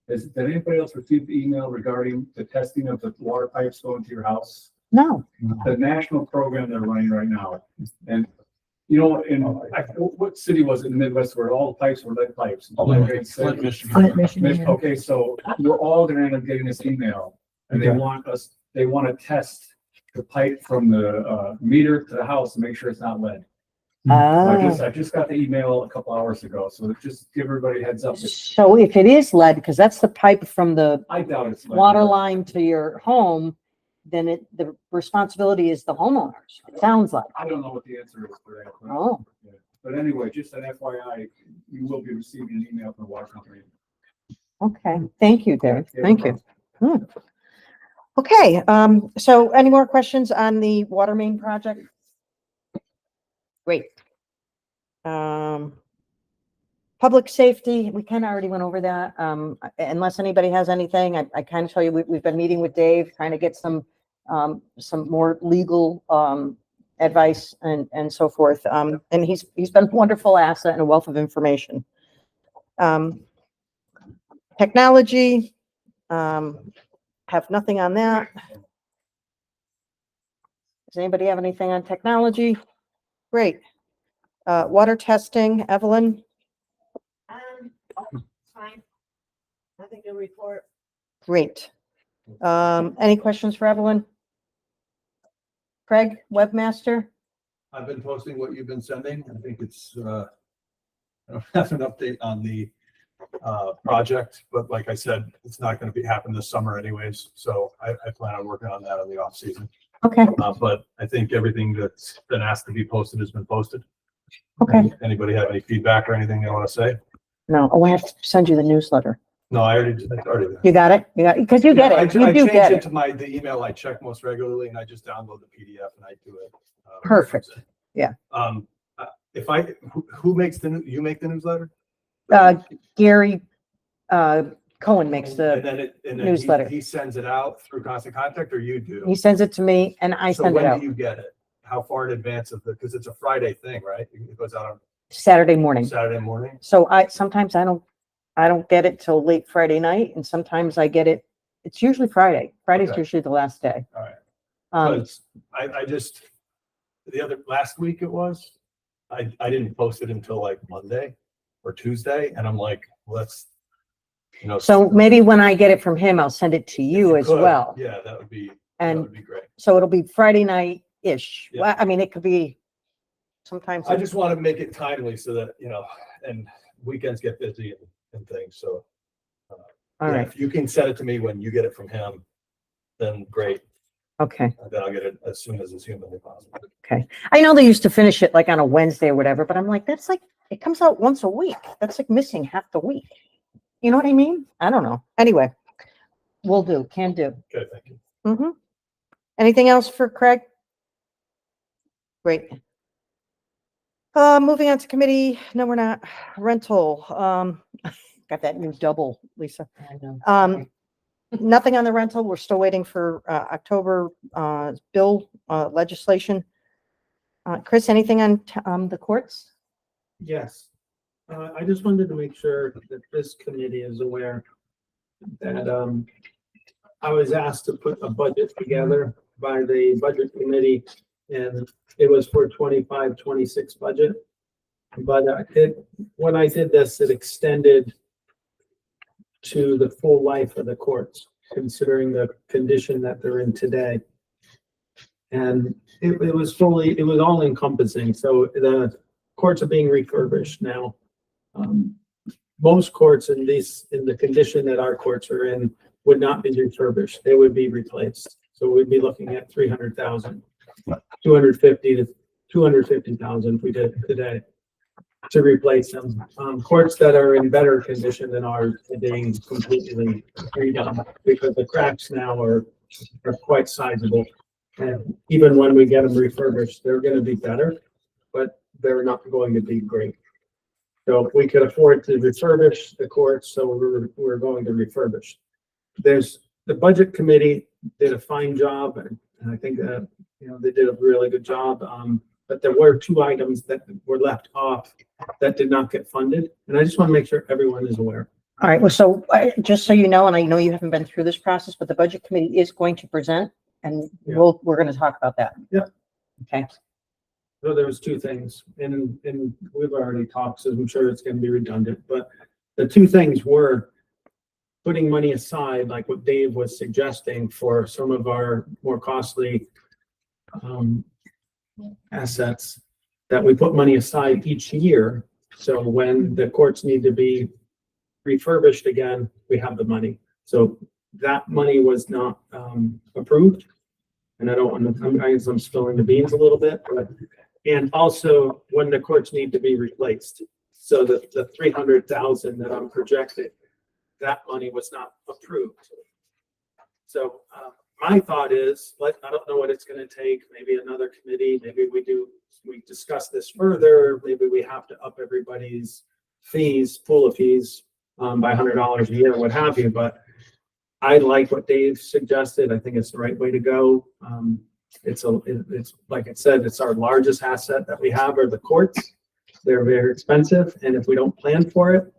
Did anybody else receive the email regarding the testing of the water pipes going to your house? No, The national program they're running right now. And, you know, what city was it in the Midwest where all the pipes were lead pipes? Okay, so- Flint, Michigan. Flint, Michigan, yeah. Okay, so we're all gonna end up getting this email, and they want to test the pipe from the meter to the house to make sure it's not lead. So oh, I just got the email a couple hours ago, so just give everybody a heads up. so if it is lead, because that's the pipe from the I doubt it's lead. water line to your home, then the responsibility is the homeowners. It sounds like. I don't know what the answer is for that. but- Oh. yeah. But anyway, just an FYI, you will be receiving an email from the water company. Okay, thank you, Dave. Yeah, no Thank you. Okay, so any more questions on the water main project? Great. Public safety, we kind of already went over that. Unless anybody has anything, I kind of tell you, we've been meeting with Dave, trying to get some more legal, advice and so forth. And he's been a wonderful asset and a wealth of information. Technology, have nothing on that. Does anybody have anything on technology? Great. Water testing, Evelyn? Fine. Nothing to report. Great. Any questions for Evelyn? Craig, webmaster? I've been posting what you've been sending. I think it's, I don't have an update on the project, but like I said, it's not going to happen this summer anyways. So I plan on working on that in the off season. Okay, But I think everything that's been asked to be posted has been posted. okay. Anybody have any feedback or anything they want to say? No, oh, I have to send you the newsletter. No, I already did. You got it? You got it? Because you get it. You I do change get it it. to the email I check most regularly, and I just download the PDF and I do it. Perfect. Yeah. Who makes you make the newsletter? Gary, Cohen makes the, And then newsletter. he sends it out through Constant Contact, or you do? he sends it to me and I So send it when out do you get it? How far in advance of because it's a Friday thing, right? It goes out on Saturday morning. Saturday morning. So sometimes I don't get it till late Friday night and sometimes I get it, it's usually Friday. Friday's Okay. usually the last day. All right. Um, Because I just, last week it was, I didn't post it until like Monday or Tuesday, and I'm like, let's, so maybe when I get it from him, I'll send it to you as could, well. Yeah, that would be And great. so it'll be Friday night-ish. Yeah. Well, I mean, it could be sometimes. I just want to make it timely so that, and weekends get busy and things, so. All yeah, right, if you can send it to me when you get it from him, then great. okay. Then I'll get it as soon as it's humanly possible. I know they used to finish it like on a Wednesday or whatever, but I'm like, that's like, it comes out once a week. That's like missing half the week. You know what I mean? I don't know. Anyway, can do. Okay, thank you. Mm-hmm. Anything else for Craig? Great. Moving on to committee. No, we're not. Rental. Got that new double, Lisa. I know. Nothing on the rental. We're still waiting for October bill legislation. Chris, anything on the courts? Yes. I just wanted to make sure that this committee is aware that, I was asked to put a budget together by the budget committee, and it was for 25-26 budget. But when I did this, it extended to the full life of the courts, considering the condition that they're in today. And it was all encompassing. So the courts are being refurbished now. most courts in the condition that our courts are in would not be refurbished. They would be replaced. So we'd be looking at 300,000, 250 to 250,000 if we did it today to replace them. Courts that are in better condition than ours are being completely redone because the cracks now are quite sizable. And even when we get them refurbished, they're going to be better, but they're not going to be great. So if we could afford to refurbish the courts, so we're going to refurbish. There's the budget committee did a fine job, and I think that they did a really good job. But there were two items that were left off that did not get funded, and I just want to make sure everyone is aware. All right, well, so just so you know, and I know you haven't been through this process, but the budget committee is going to present, and we're going to talk about that. Yeah. Okay. So there was two things, and we've already talked, so I'm sure it's going to be redundant, but the two things were putting money aside, like what Dave was suggesting, for some of our more costly assets, that we put money aside each year. So when the courts need to be refurbished again, we have the money. So that money was not approved. And I don't want to, I guess I'm spilling the beans a little bit, but, and also when the courts need to be replaced. So the 300,000 that I'm projecting, that money was not approved. So my thought is, I don't know what it's going to take. Maybe another committee, maybe we discuss this further. Maybe we have to up everybody's fees, pool of fees by $100 a year, what have you. But I like what Dave suggested. I think it's the right way to go. It's like I said, it's our largest asset that we have are the courts. They're very expensive, and if we don't plan for it,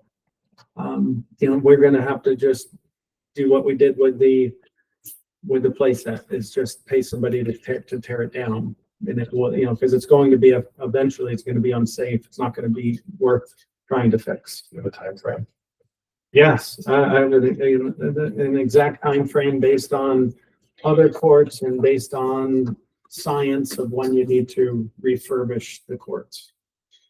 we're going to have to just do what we did with the play set, is just pay somebody to tear it down, and it will, because it's going to be eventually it's going to be unsafe. It's not going to be worth trying to fix. You have a time frame? Yes, I have an exact time frame based on other courts and based on science of when you need to refurbish the courts.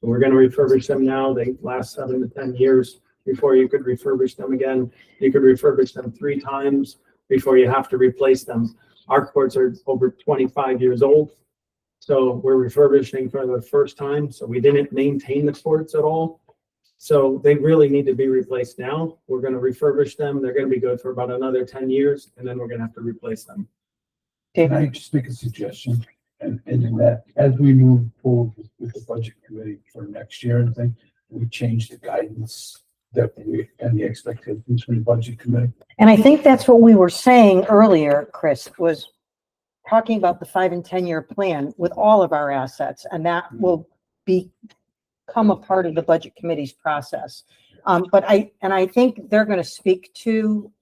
So we're going to refurbish them now. They last 7 to 10 years before you could refurbish them again. You could refurbish them 3 times before you have to replace them. Our courts are over 25 years old. So we're refurbishing for the first time. So we didn't maintain the courts at all. So they really need to be replaced now. We're going to refurbish them. They're going to be good for about another 10 years, and then we're going to have to replace them. Can I just make a suggestion? And in that, as we move forward with the budget committee for next year and thing, we change the guidance that and the expectations from the budget committee. And I think that's what we were saying earlier, Chris, was talking about the 5 and 10-year plan with all of our assets, and that will become a part of the budget committee's process. But I think they're going to speak to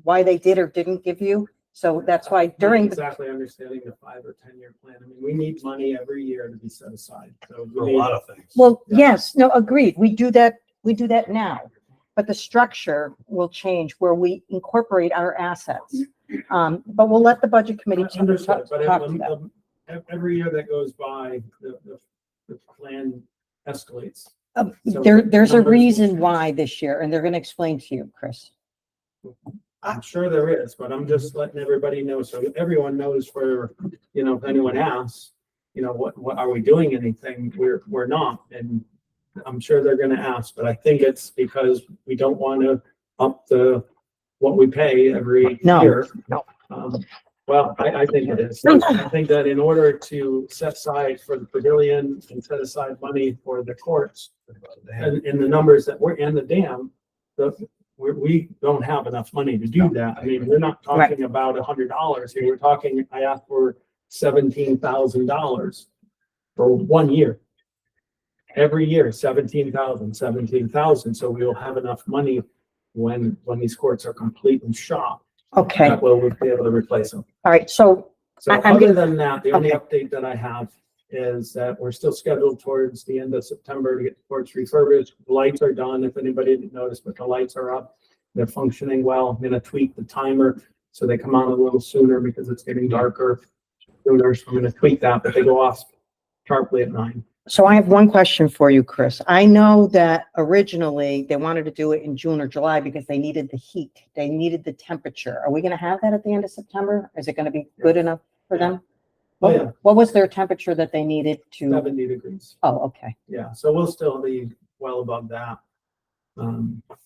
why they did or didn't give you. So that's why during exactly understanding the 5 or 10 year plan. I mean, we need money every year to be set aside. So For a lot of things. well, yes, no, agreed. We do that now, but the structure will change where we incorporate our assets. But we'll let the budget committee talk Understood, to but that. every year that goes by, the plan escalates. So There's a numbers- reason why this year, and they're going to explain to you, Chris. I'm sure there is, but I'm just letting everybody know, so everyone knows where, if anyone asks, what are we doing anything? We're not, and I'm sure they're gonna ask, but I think it's because we don't want to up what we pay every year. No. Well, I think it is. I think that in order to set aside for the pavilion and set aside money for the courts and the numbers that and the dam, we don't have enough money to do that. I mean, we're not talking about $100 here. We're talking, I asked for $17,000 for 1 year. Every year, 17,000. So we'll have enough money when these courts are completely shot. Okay. That we'll be able to replace them. All right. So So I'm other gonna- than that, the only Okay. update that I have is that we're still scheduled towards the end of September to get the courts refurbished. The lights are done, if anybody didn't notice, but the lights are up. They're functioning well. I'm gonna tweak the timer so they come on a little sooner because it's getting darker sooner. So I'm gonna tweak that, but they go off sharply at 9. So I have one question for you, Chris. I know that originally they wanted to do it in June or July because they needed the heat. They needed the temperature. Are we gonna have that at the end of September? Is it gonna be good enough for them? Oh, yeah. What was their temperature that they needed to? 70 degrees. Oh, okay. Yeah, so we'll still be well above that.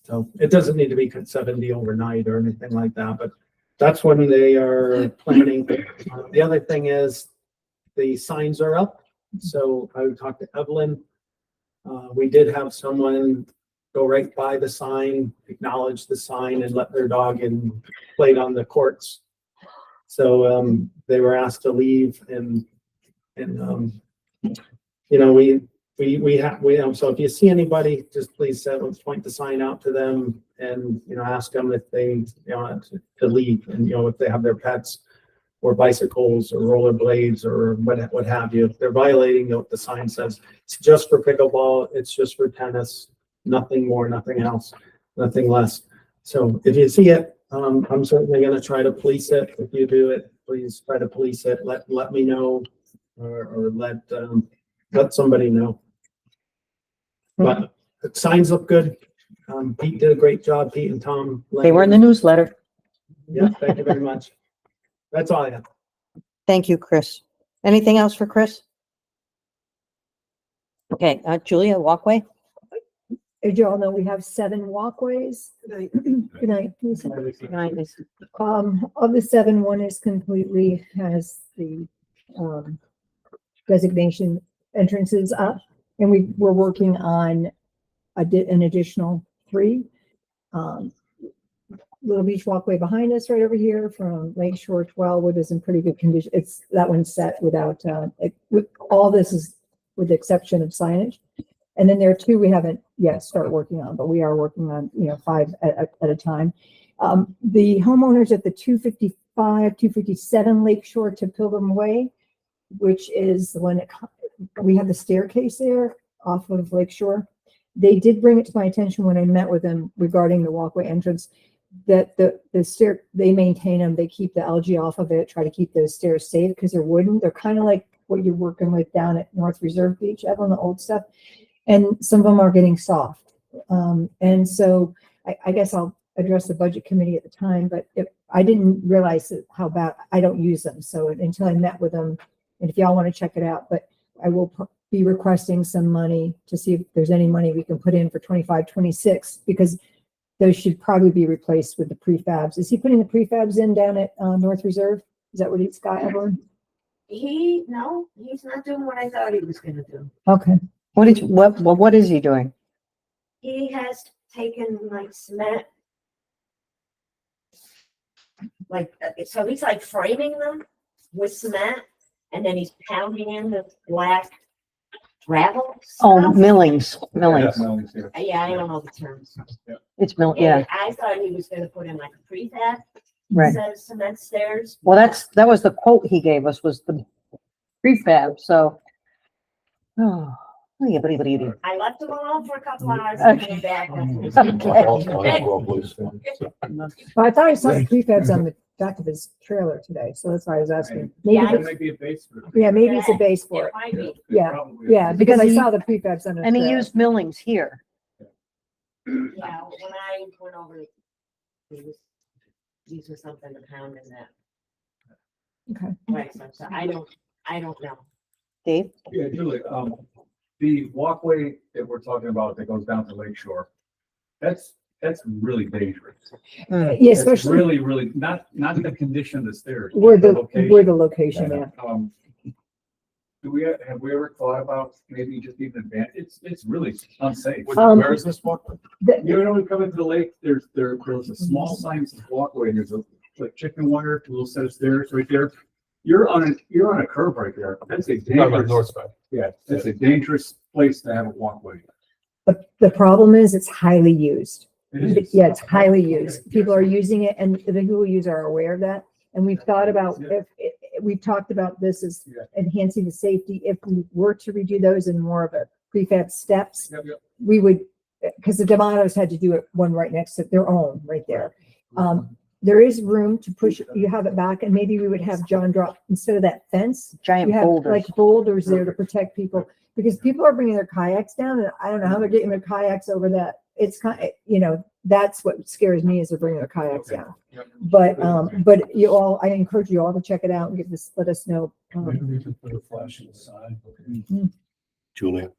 So it doesn't need to be 70 overnight or anything like that, but that's when they are planning. The other thing is the signs are up. So I would talk to Evelyn. We did have someone go right by the sign, acknowledge the sign and let their dog in, played on the courts. So, they were asked to leave and, you know, so if you see anybody, just please point the sign out to them and, you know, ask them if they, you know, to leave and, you know, if they have their pets or bicycles or rollerblades or what have you. If they're violating what the sign says, it's just for pickleball, it's just for tennis, nothing more, nothing else, nothing less. So if you see it, I'm certainly gonna try to police it. If you do it, please try to police it. Let me know or let somebody know. But the signs look good. Pete did a great job, Pete and Tom. They were in the newsletter. Yeah, thank you very much. That's all I have. Thank you, Chris. Anything else for Chris? Okay, Julia, walkway? As you all know, we have 7 walkways. Good night. Good night, Lisa. Good night, Lisa. Of the 7, one is completely has the designation entrances up, and we're working on an additional 3. Little beach walkway behind us right over here from Lake Shore to Wellwood is in pretty good condition. That one's set without all this is with the exception of signage. And then there are 2 we haven't yet started working on, but we are working on, you know, 5 at a time. The homeowners at the 255, 257 Lakeshore to Pilgrim Way, which is the one that we have the staircase there off of Lakeshore. They did bring it to my attention when I met with them regarding the walkway entrance that the stair, they maintain them, they keep the algae off of it, try to keep those stairs safe because they're wooden. They're kind of like what you're working with down at North Reserve Beach, Evelyn, the old stuff. And some of them are getting soft. And so I guess I'll address the budget committee at the time, but I didn't realize how bad, I don't use them. So until I met with them, and if y'all want to check it out, but I will be requesting some money to see if there's any money we can put in for 25, 26, because those should probably be replaced with the prefabs. Is he putting the prefabs in down at North Reserve? Is that what he's got, Evelyn? No, he's not doing what I thought he was gonna do. Okay. What is he doing? He has taken like cement. So he's like framing them with cement and then he's pounding in the black gravel. Oh, stuff. millings. Yeah, I don't know the terms. It's And yeah, I thought he was gonna put in like a prefab. right. Instead of cement stairs. Well, that was the quote he gave us was the prefab, so. Oh, yeah, but I left him alone for a couple hours and came back. Okay. Well, I thought I saw the prefabs on the back of his trailer today, so that's why I was asking. Yeah, Maybe, There may be a base for it. yeah, maybe it's a base for It it. might be. Yeah, Probably. yeah, because I Because he- saw the prefabs on the. And he trailer. used millings here. Yeah, when I went over, he was using something to pound in that. Okay. Right, so I don't know. Dave? Yeah, Julie, the walkway that we're talking about that goes down to Lake Shore, that's really dangerous. Yeah, It's especially really, not the condition of the stairs. where the location. location, yeah. Have we ever thought about maybe just even advance, it's really unsafe. Where is this walkway? You know, when we come into the lake, there's a small sign walkway, there's a like chicken wire, a little set of stairs right there. You're on a curve right there. That's a Talking about dangerous, north side. yeah, that's a dangerous place to have a walkway. But the problem is it's highly used. It is. Yeah, it's highly used. People are using it and the people who use are aware of that. And we've thought about, we've talked about this as Yeah. enhancing the safety. If we were to redo those in more of a prefab steps, Yep. we would, because the D'Amatos had to do it one right next to their own right there. There is room to push, you have it back and maybe we would have John drop, instead of that fence, Giant you have boulders. like boulders there to protect people. because people are bringing their kayaks down and I don't know how they're getting their kayaks over that. It's kind of, you know, that's what scares me is they're bringing their kayaks down. But you all, I encourage you all to check it out and get this, let us know. Maybe we can put a flash inside. Julia,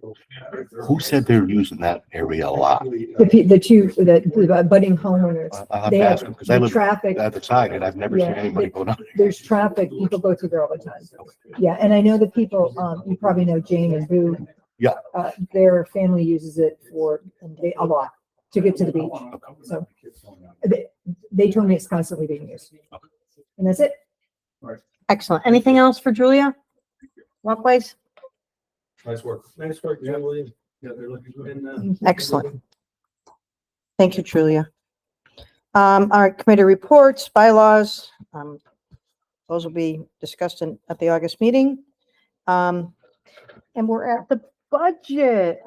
who said they're using that area a lot? The budding homeowners, I'll have they to have ask them, because I the live traffic, at the side and I've never seen Yeah, anybody go down. there's traffic, people go through there all the time. Yeah, and I know the people, you probably know Jane and Boo. Yeah. Their family uses it for, a lot to get to the beach. So they told me it's constantly being used. And that's it. Excellent. Anything else for Julia? Walkways? Nice work. Nice work, Julie. Yeah, they're looking good. And, Excellent. Thank you, Julia. All right, committee reports, bylaws. Those will be discussed at the August meeting. And we're at the budget.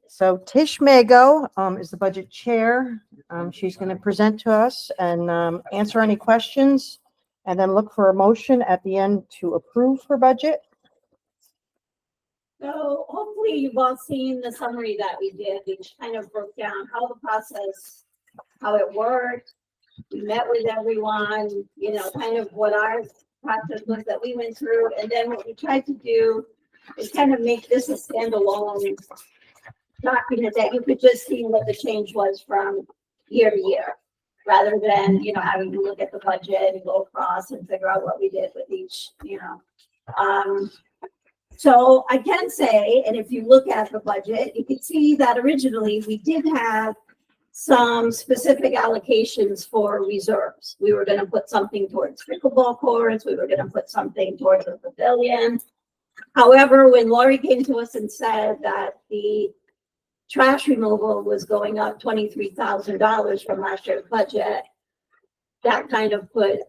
So Tish Mago is the budget chair. She's going to present to us and answer any questions and then look for a motion at the end to approve her budget. So hopefully you've all seen the summary that we did, which kind of broke down how the process, how it worked. We met with everyone, you know, kind of what our process was that we went through. And then what we tried to do is kind of make this a standalone document that you could just see what the change was from year to year, rather than, you know, having to look at the budget and go across and figure out what we did with each, you know. So I can say, and if you look at the budget, you can see that originally we did have some specific allocations for reserves. We were going to put something towards pickleball courts. We were going to put something towards the pavilion. However, when Lori came to us and said that the trash removal was going up $23,000 from last year's budget, that kind of put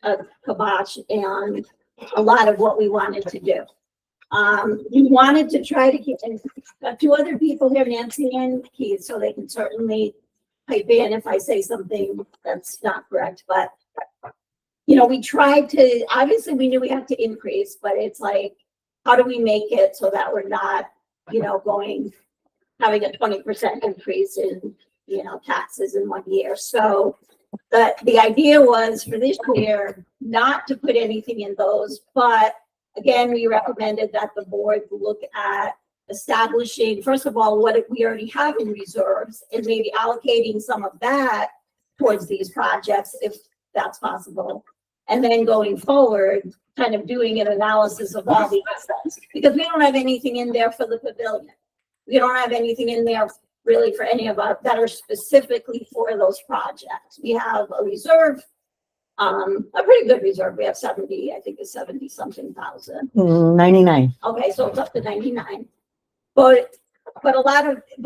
a kibosh on a lot of what we wanted to do. We wanted to try to keep, and two other people here, Nancy and Keith, so they can certainly pipe in if I say something that's not correct, but you know, we tried to, obviously we knew we had to increase, but it's like, how do we make it so that we're not, you know, having a 20% increase in, you know, taxes in 1 year. So the idea was for this year, not to put anything in those, but again, we recommended that the board look at establishing, first of all, what we already have in reserves and maybe allocating some of that towards these projects, if that's possible. And then going forward, kind of doing an analysis of all the assets, because we don't have anything in there for the pavilion. We don't have anything in there really for any of us that are specifically for those projects. We have a reserve, a pretty good reserve. We have 70, I think it's 70 something thousand. 99. Okay, so it's up to 99. But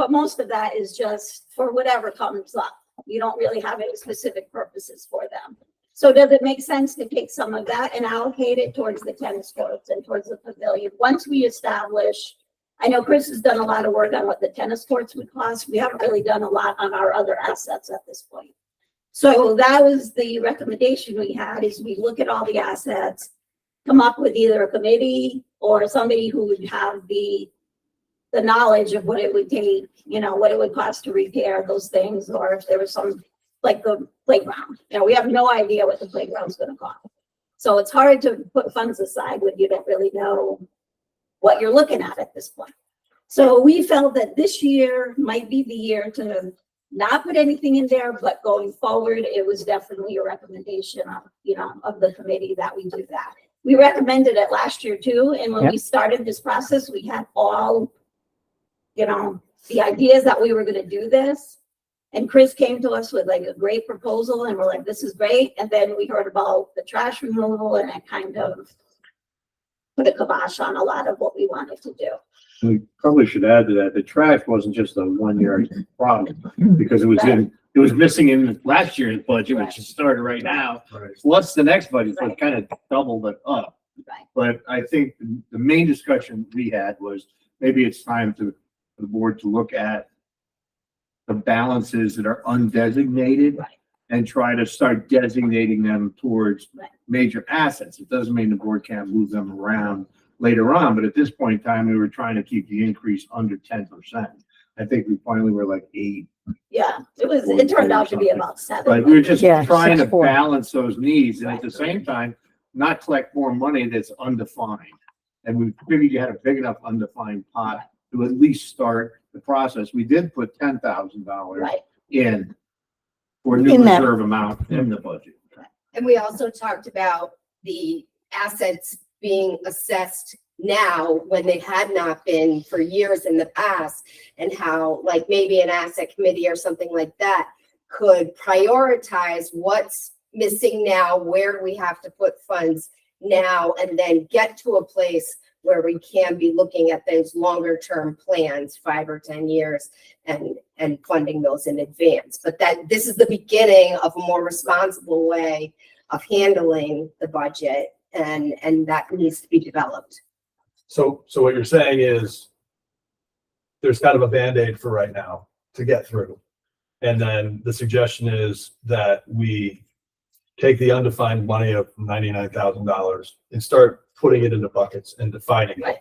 most of that is just for whatever comes up. You don't really have any specific purposes for them. So does it make sense to take some of that and allocate it towards the tennis courts and towards the pavilion? Once we establish, I know Chris has done a lot of work on what the tennis courts would cost. We haven't really done a lot on our other assets at this point. So that was the recommendation we had, is we look at all the assets, come up with either a committee or somebody who would have the knowledge of what it would take, you know, what it would cost to repair those things, or if there was some, like the playground. You know, we have no idea what the playground's going to cost. So it's hard to put funds aside when you don't really know what you're looking at this point. So we felt that this year might be the year to not put anything in there, but going forward, it was definitely a recommendation of, you know, of the committee that we do that. We recommended it last year too. And when we started this process, we had all, you know, the ideas that we were going to do this. And Chris came to us with like a great proposal and we're like, this is great. And then we heard about the trash removal and it kind of put a kibosh on a lot of what we wanted to do. We probably should add to that, the trash wasn't just a 1 year problem, because it was missing in last year's budget, which is started right now. Plus the next budget, so it kind of doubled it up. Right. But I think the main discussion we had was maybe it's time for the board to look at the balances that are undesignated and try to start designating them towards major assets. It doesn't mean the board can't move them around later on, but at this point in time, we were trying to keep the increase under 10%. I think we finally were like 8. Yeah, it turned out to be about 7. But we were just Yeah, trying to 6.4. balance those needs and at the same time, not collect more money that's undefined. And we figured you had a big enough undefined pot to at least start the process. We did put $10,000 Right. in for new In that- reserve amount in the budget. And we also talked about the assets being assessed now when they had not been for years in the past, and how like maybe an asset committee or something like that could prioritize what's missing now, where do we have to put funds now, and then get to a place where we can be looking at those longer term plans, 5 or 10 years, and funding those in advance. But that this is the beginning of a more responsible way of handling the budget, and that needs to be developed. So what you're saying is there's kind of a Band-Aid for right now to get through. And then the suggestion is that we take the undefined money of $99,000 and start putting it into buckets and defining it. Right.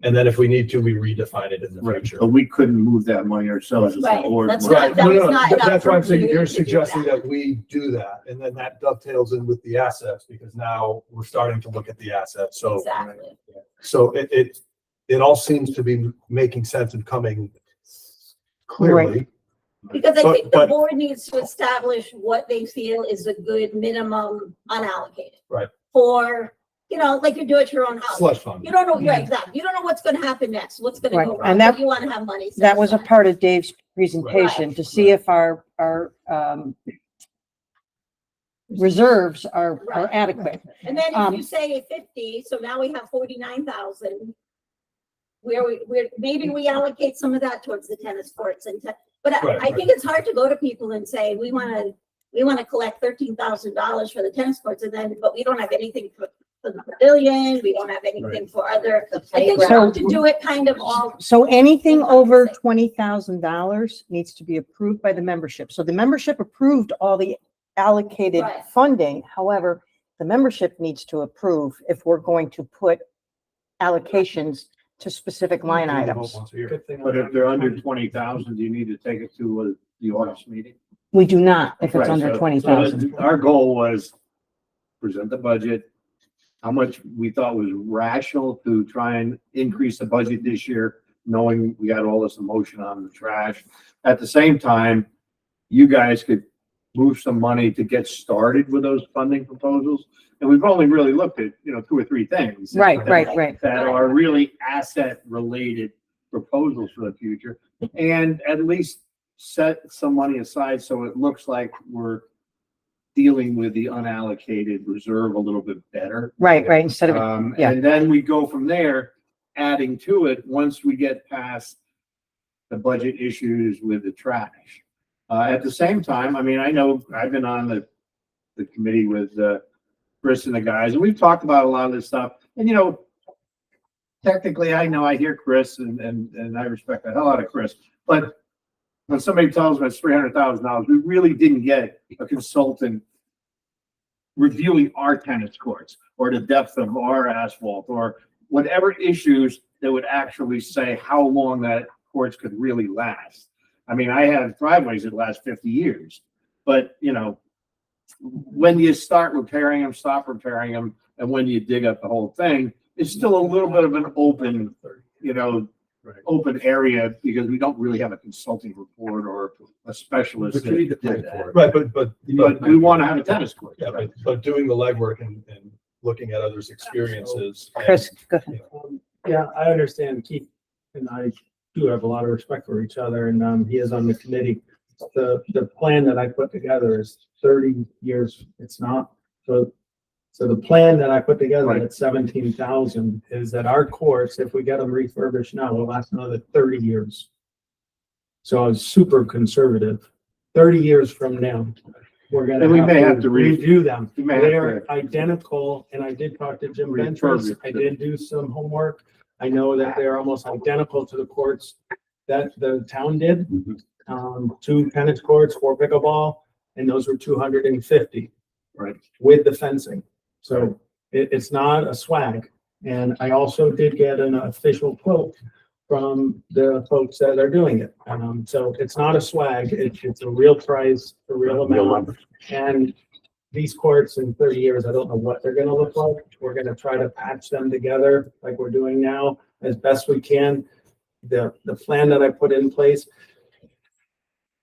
And then if we need to, we redefine it in the Right, future. but we couldn't move that money ourselves. It's Right, the board that's money. not- that was not enough That's why I'm for saying you you're to do suggesting that. that we do that. And then that dovetails in with the assets because now we're starting to look at the assets. So, Exactly. so it all seems to be making sense and coming clearly. Because I But- think the but- board needs to establish what they feel is a good minimum unallocated. Right. For, like you do at your own house. Slush fund. You don't know, yeah, exactly. You don't know what's gonna happen next, what's gonna Right, go and wrong, that- but you wanna have money. set That was a aside. part of Dave's presentation to see if our reserves are Right. adequate. And then if um, you say 50, so now we have 49,000. Maybe we allocate some of that towards the tennis courts but I Right, think it's hard to go to people and say, we wanna collect $13,000 for the tennis courts but we don't have anything for the pavilion, we don't have anything for other. I think we have to do it kind of all. So anything in over conversation. $20,000 needs to be approved by the membership. So the membership approved all the allocated Right. funding. However, the membership needs to approve if we're going to put allocations to specific line items. Once a year. Good thing. But if they're under 20,000, do you need to take it to the August meeting? We do not if it's Right, under so- 20,000. so our goal was present the budget, how much we thought was rational to try and increase the budget this year, knowing we got all this emotion on the trash. At the same time, you guys could move some money to get started with those funding proposals. And we've only really looked at, 2 or 3 things. Right. That are really asset related proposals for the future. And at least set some money aside so it looks like we're dealing with the unallocated reserve a little bit better. Right, instead of, yeah. And then we go from there, adding to it once we get past the budget issues with the trash. At the same time, I mean, I know I've been on the committee with Chris and the guys, and we've talked about a lot of this stuff. And technically, I know I hear Chris and I respect the hell out of Chris, but when somebody tells me it's $300,000, we really didn't get a consultant reviewing our tennis courts or the depth of our asphalt or whatever issues that would actually say how long that courts could really last. I mean, I have driveways that last 50 years, but when you start repairing them, stop repairing them, and when you dig up the whole thing, it's still a little bit of an open, open area because we don't really have a consulting report or a specialist. But you need to that did pay for that. it. Right, but But we want to have a tennis court. Yeah, but doing the legwork and looking at others' experiences. and, Chris, go ahead. you know, Yeah, I understand Keith and I do have a lot of respect for each other and he is on the committee. The plan that I put together is 30 years. It's not. So the plan that I put together Right. at 17,000 is that our courts, if we get them refurbished now, will last another 30 years. So I was super conservative. 30 years from now, we're gonna And we may have to review them. we may have They to- are identical, and I did talk to Jim Ventris. Refurbish I them. did do some homework. I know that they're almost identical to the courts that the town did. Mhm. 2 tennis courts, 4 pickleball, and those were 250. Right. With the fencing. So it's not a swag. And I also did get an official quote from the folks that are doing it. So it's not a swag, it's a real price, a real amount. And these courts in 30 years, I don't know what they're gonna look like. We're gonna try to patch them together like we're doing now as best we can. The plan that I put in place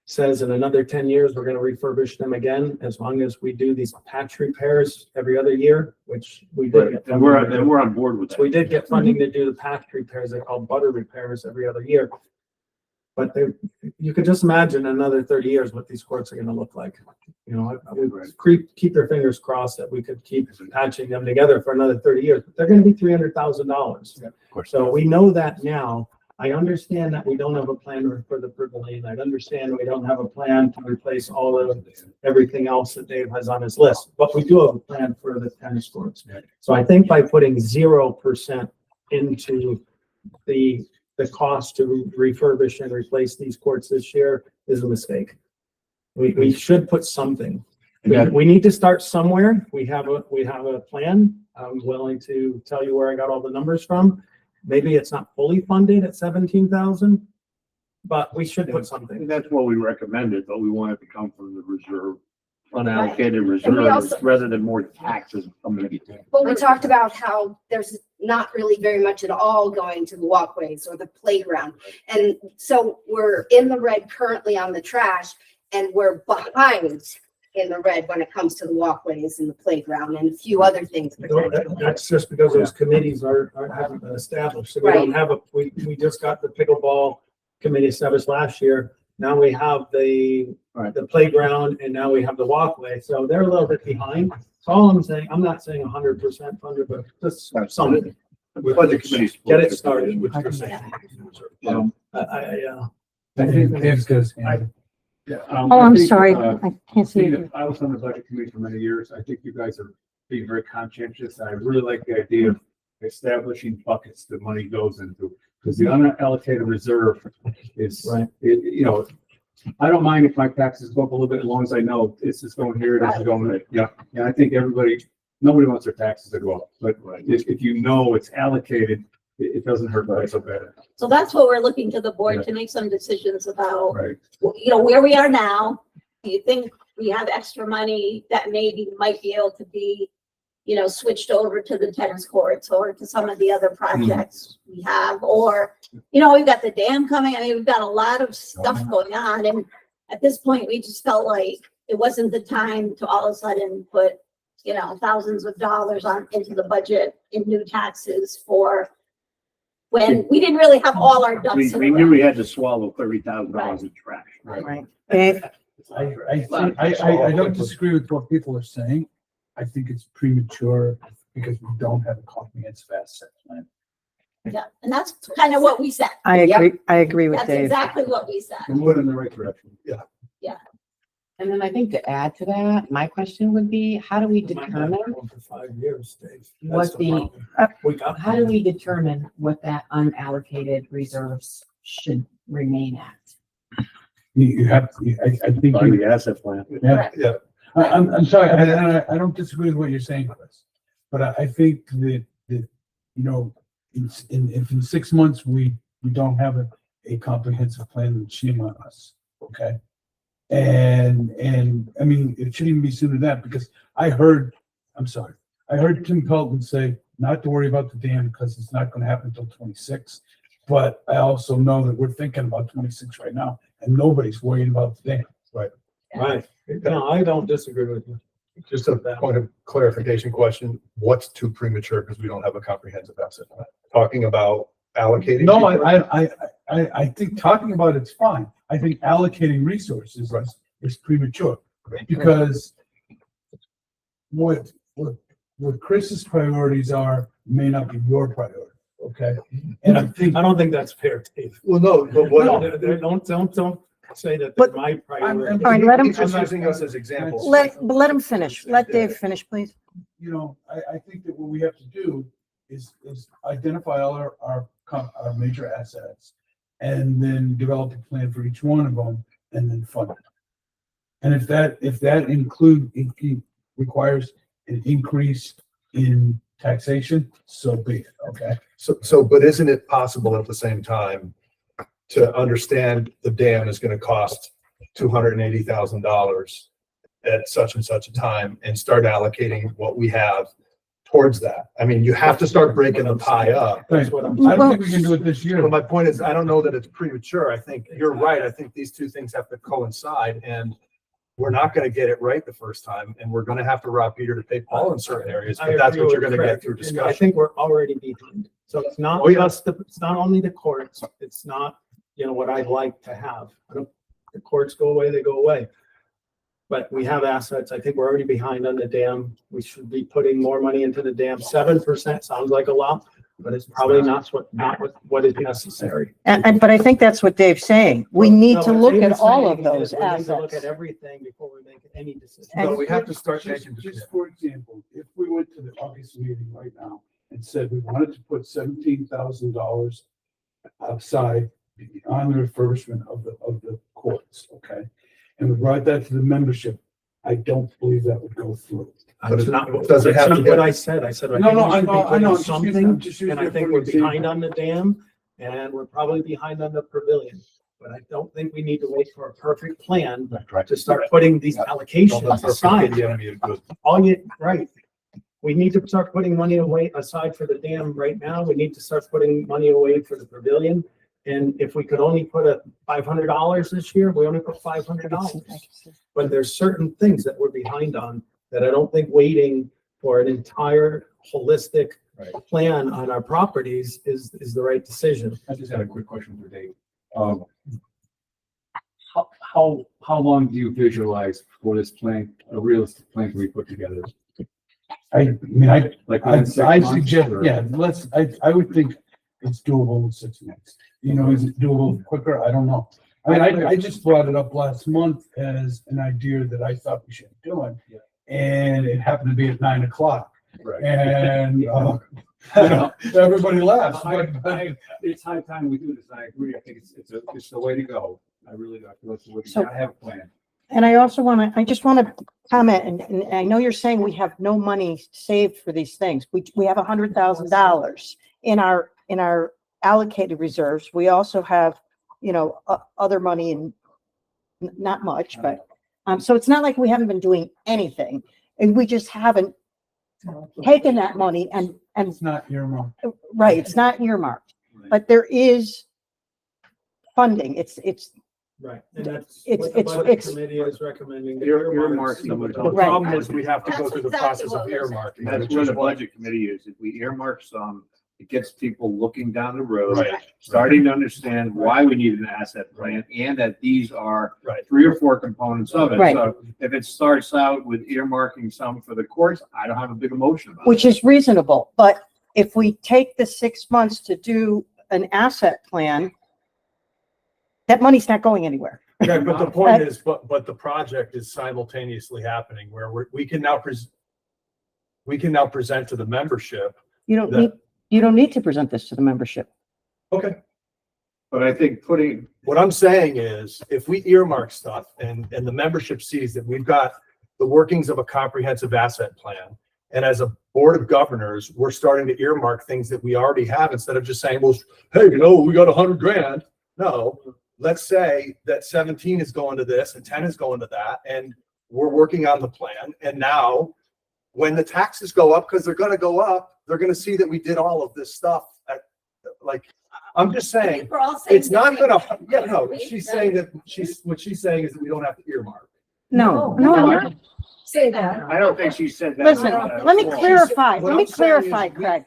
says in another 10 years, we're gonna refurbish them again, as long as we do these patch repairs every other year, which we did. get And funding to do. we're on board with So we that. did get funding to do the patch repairs, they call butter repairs every other year. But you could just imagine in another 30 years what these courts are gonna look like. You know, I would keep their fingers crossed that we could keep patching them together for another 30 years, but they're gonna be $300,000. So we know that now. I understand that we don't have a plan for the purple lane. I understand we don't have a plan to replace all of everything else that Dave has on his list, but we do have a plan for the tennis courts. So I think by putting 0% into the cost to refurbish and replace these courts this year is a mistake. We should put something. We need to start somewhere. We have a plan. I'm willing to tell you where I got all the numbers from. Maybe it's not fully funded at 17,000, but we should put something. That's what we recommended, but we want it to come from the reserve, unallocated And we reserve, also- rather than more taxes coming in. But we talked about how there's not really very much at all going to the walkways or the playground. And so we're in the red currently on the trash, and we're behind in the red when it comes to the walkways and the playground and a few other things. That's just because those committees haven't been established. So we don't have we just got the pickleball committee established last year. Now we have the playground, and now we have the walkway. So they're a little bit behind. So all I'm saying, I'm not saying 100% funded, but just something. Budget committees. Get it started. Which you're saying. Dave's good. Yeah. Oh, I'm sorry. I can't see Steve, you. I was on the budget committee for many years. I think you guys are being very conscientious. I really like the idea of establishing buckets that money goes into, because the unallocated reserve is, you know, I don't mind if my taxes go up a little bit as long as I know this is going here, this is going there. Yeah. And I think nobody wants their taxes to go up, but if you know it's allocated, it doesn't hurt quite so bad. So that's what we're looking to the board to make some decisions about, Right. you know, where we are now. Do you think we have extra money that maybe might be able to be, you know, switched over to the tennis courts or to some of the other projects we have? Or, you know, we've got the dam coming. I mean, we've got a lot of stuff going on. And at this point, we just felt like it wasn't the time to all of a sudden put, you know, thousands of dollars into the budget in new taxes for when we didn't really have all our ducks in We a knew row. we had to swallow $30,000 in trash. Right. Dave? I don't disagree with what people are saying. I think it's premature because we don't have a comprehensive asset plan. Yeah, and that's kind of what we said. I agree with That's Dave. exactly what we said. We're moving in the right direction. Yeah. And then I think to add to that, my question would be, how do we determine For 5 years, Dave. what how do we determine what that unallocated reserves should remain at? You have, I think. By the asset plan. Yeah. Yeah. I'm sorry, I don't disagree with what you're saying, Chris, but I think that, you know, if in 6 months we don't have a comprehensive plan, then shame on us, okay? And I mean, it shouldn't even be sooner than that, because I heard Tim Pelton say not to worry about the dam because it's not gonna happen until 26. But I also know that we're thinking about 26 right now, and nobody's worrying about the dam. Right. No, I don't disagree with you. Just a point of clarification question, what's too premature because we don't have a comprehensive asset plan? Talking about allocating? No, I think talking about it's fine. I think allocating resources is premature, because what Chris's priorities are may not be your priority, okay? And I don't think that's fair, Dave. Well, no, but what? Don't say that But- my priority. All right, let him- He's just using us as examples. Let him finish. Let Dave finish, please. You know, I think that what we have to do is identify all our major assets, and then develop a plan for each one of them, and then fund it. And if that requires an increase in taxation, so be it, okay? But isn't it possible at the same time to understand the dam is gonna cost $280,000 at such and such a time and start allocating what we have towards that? I mean, you have to start breaking the pie up. Right. I don't think we can do it this year. But my point is, I don't know that it's premature. I think you're right. I think these two things have to coincide, and we're not gonna get it right the first time, and we're gonna have to rob Peter to pay Paul in certain areas, but that's what you're gonna get through And I discussion. think we're already behind. So it's not Oh, yeah. just it's not only the courts, it's not, what I'd like to have. The courts go away, they go away. But we have assets. I think we're already behind on the dam. We should be putting more money into the dam. 7% sounds like a lot, but it's probably not what is necessary. But I think that's what Dave's saying. We need No, to what look Dave at is all saying of those is we need to Look assets. at everything before we make any decision. No, we have to start making Just decisions. for example, if we went to the August meeting right now and said we wanted to put $17,000 outside on the refurbishment of the courts, okay? And we brought that to the membership, I don't believe that would go through. But That's not, does it have that's to not get- what I said. I said, I No, think no, we I should be know, putting I'm just using something, that and I for think an we're behind example. on the dam, and we're probably behind on the pavilion. But I don't think we need to wait for a perfect plan to start putting these allocations aside. The enemy of good. Right. We need to start putting money away aside for the dam right now. We need to start putting money away for the pavilion. And if we could only put $500 this year, we only put $500. But there's certain things that we're behind on that I don't think waiting for an entire holistic plan on our properties is the right decision. I just had a quick question for Dave. How long do you visualize for this plan, a realistic plan to be put together? I mean, Like I within 6 months, suggest, or- yeah, I would think it's doable in 6 months. Is it doable quicker? I don't know. I mean, I just brought it up last month as an idea that I thought we should be doing. Yeah. And it happened to be at 9 o'clock Right. and, everybody laughs. It's high time we do this. I agree. I think it's the way to go. I really do. I feel it's the way to So- gotta have a plan. And I just want to comment, and I know you're saying we have no money saved for these things. We have $100,000 in our allocated reserves. We also have, other money in, not much, but, so it's not like we haven't been doing anything. And we just haven't taken that money and, It's not earmarked. right, it's not earmarked, but there is funding. It's, Right. And that's It's- what the it's- budget it's- committee is recommending. Earmarks The Right. problem is we have to go That's through the exactly process what of we're saying. earmarking. That's which where is the why- budget committee is. If we earmark some, it gets people looking down the road, Right. starting to understand why we need an asset plan and that these are Right. 3 or 4 components of it. Right. So if it starts out with earmarking some for the courts, I don't have a big emotion about it. which is reasonable, but if we take the 6 months to do an asset plan, that money's not going anywhere. Yeah, but the point is, but the project is simultaneously happening where we can now present to the membership. You don't need to present this to the membership. Okay. But I think What I'm saying is, if we earmark stuff and the membership sees that we've got the workings of a comprehensive asset plan, and as a board of governors, we're starting to earmark things that we already have instead of just saying, well, hey, we got $100,000. No, let's say that 17 is going to this and 10 is going to that, and we're working on the plan. And now when the taxes go up, because they're going to go up, they're going to see that we did all of this stuff I'm just saying, We're all saying it's not the same gonna, thing. yeah, no, she's saying that what she's saying is that we don't have to earmark. No, No, I'm no. not. Say that. I don't think she said that. Listen, let me clarify, What let me I'm saying is clarify, Craig.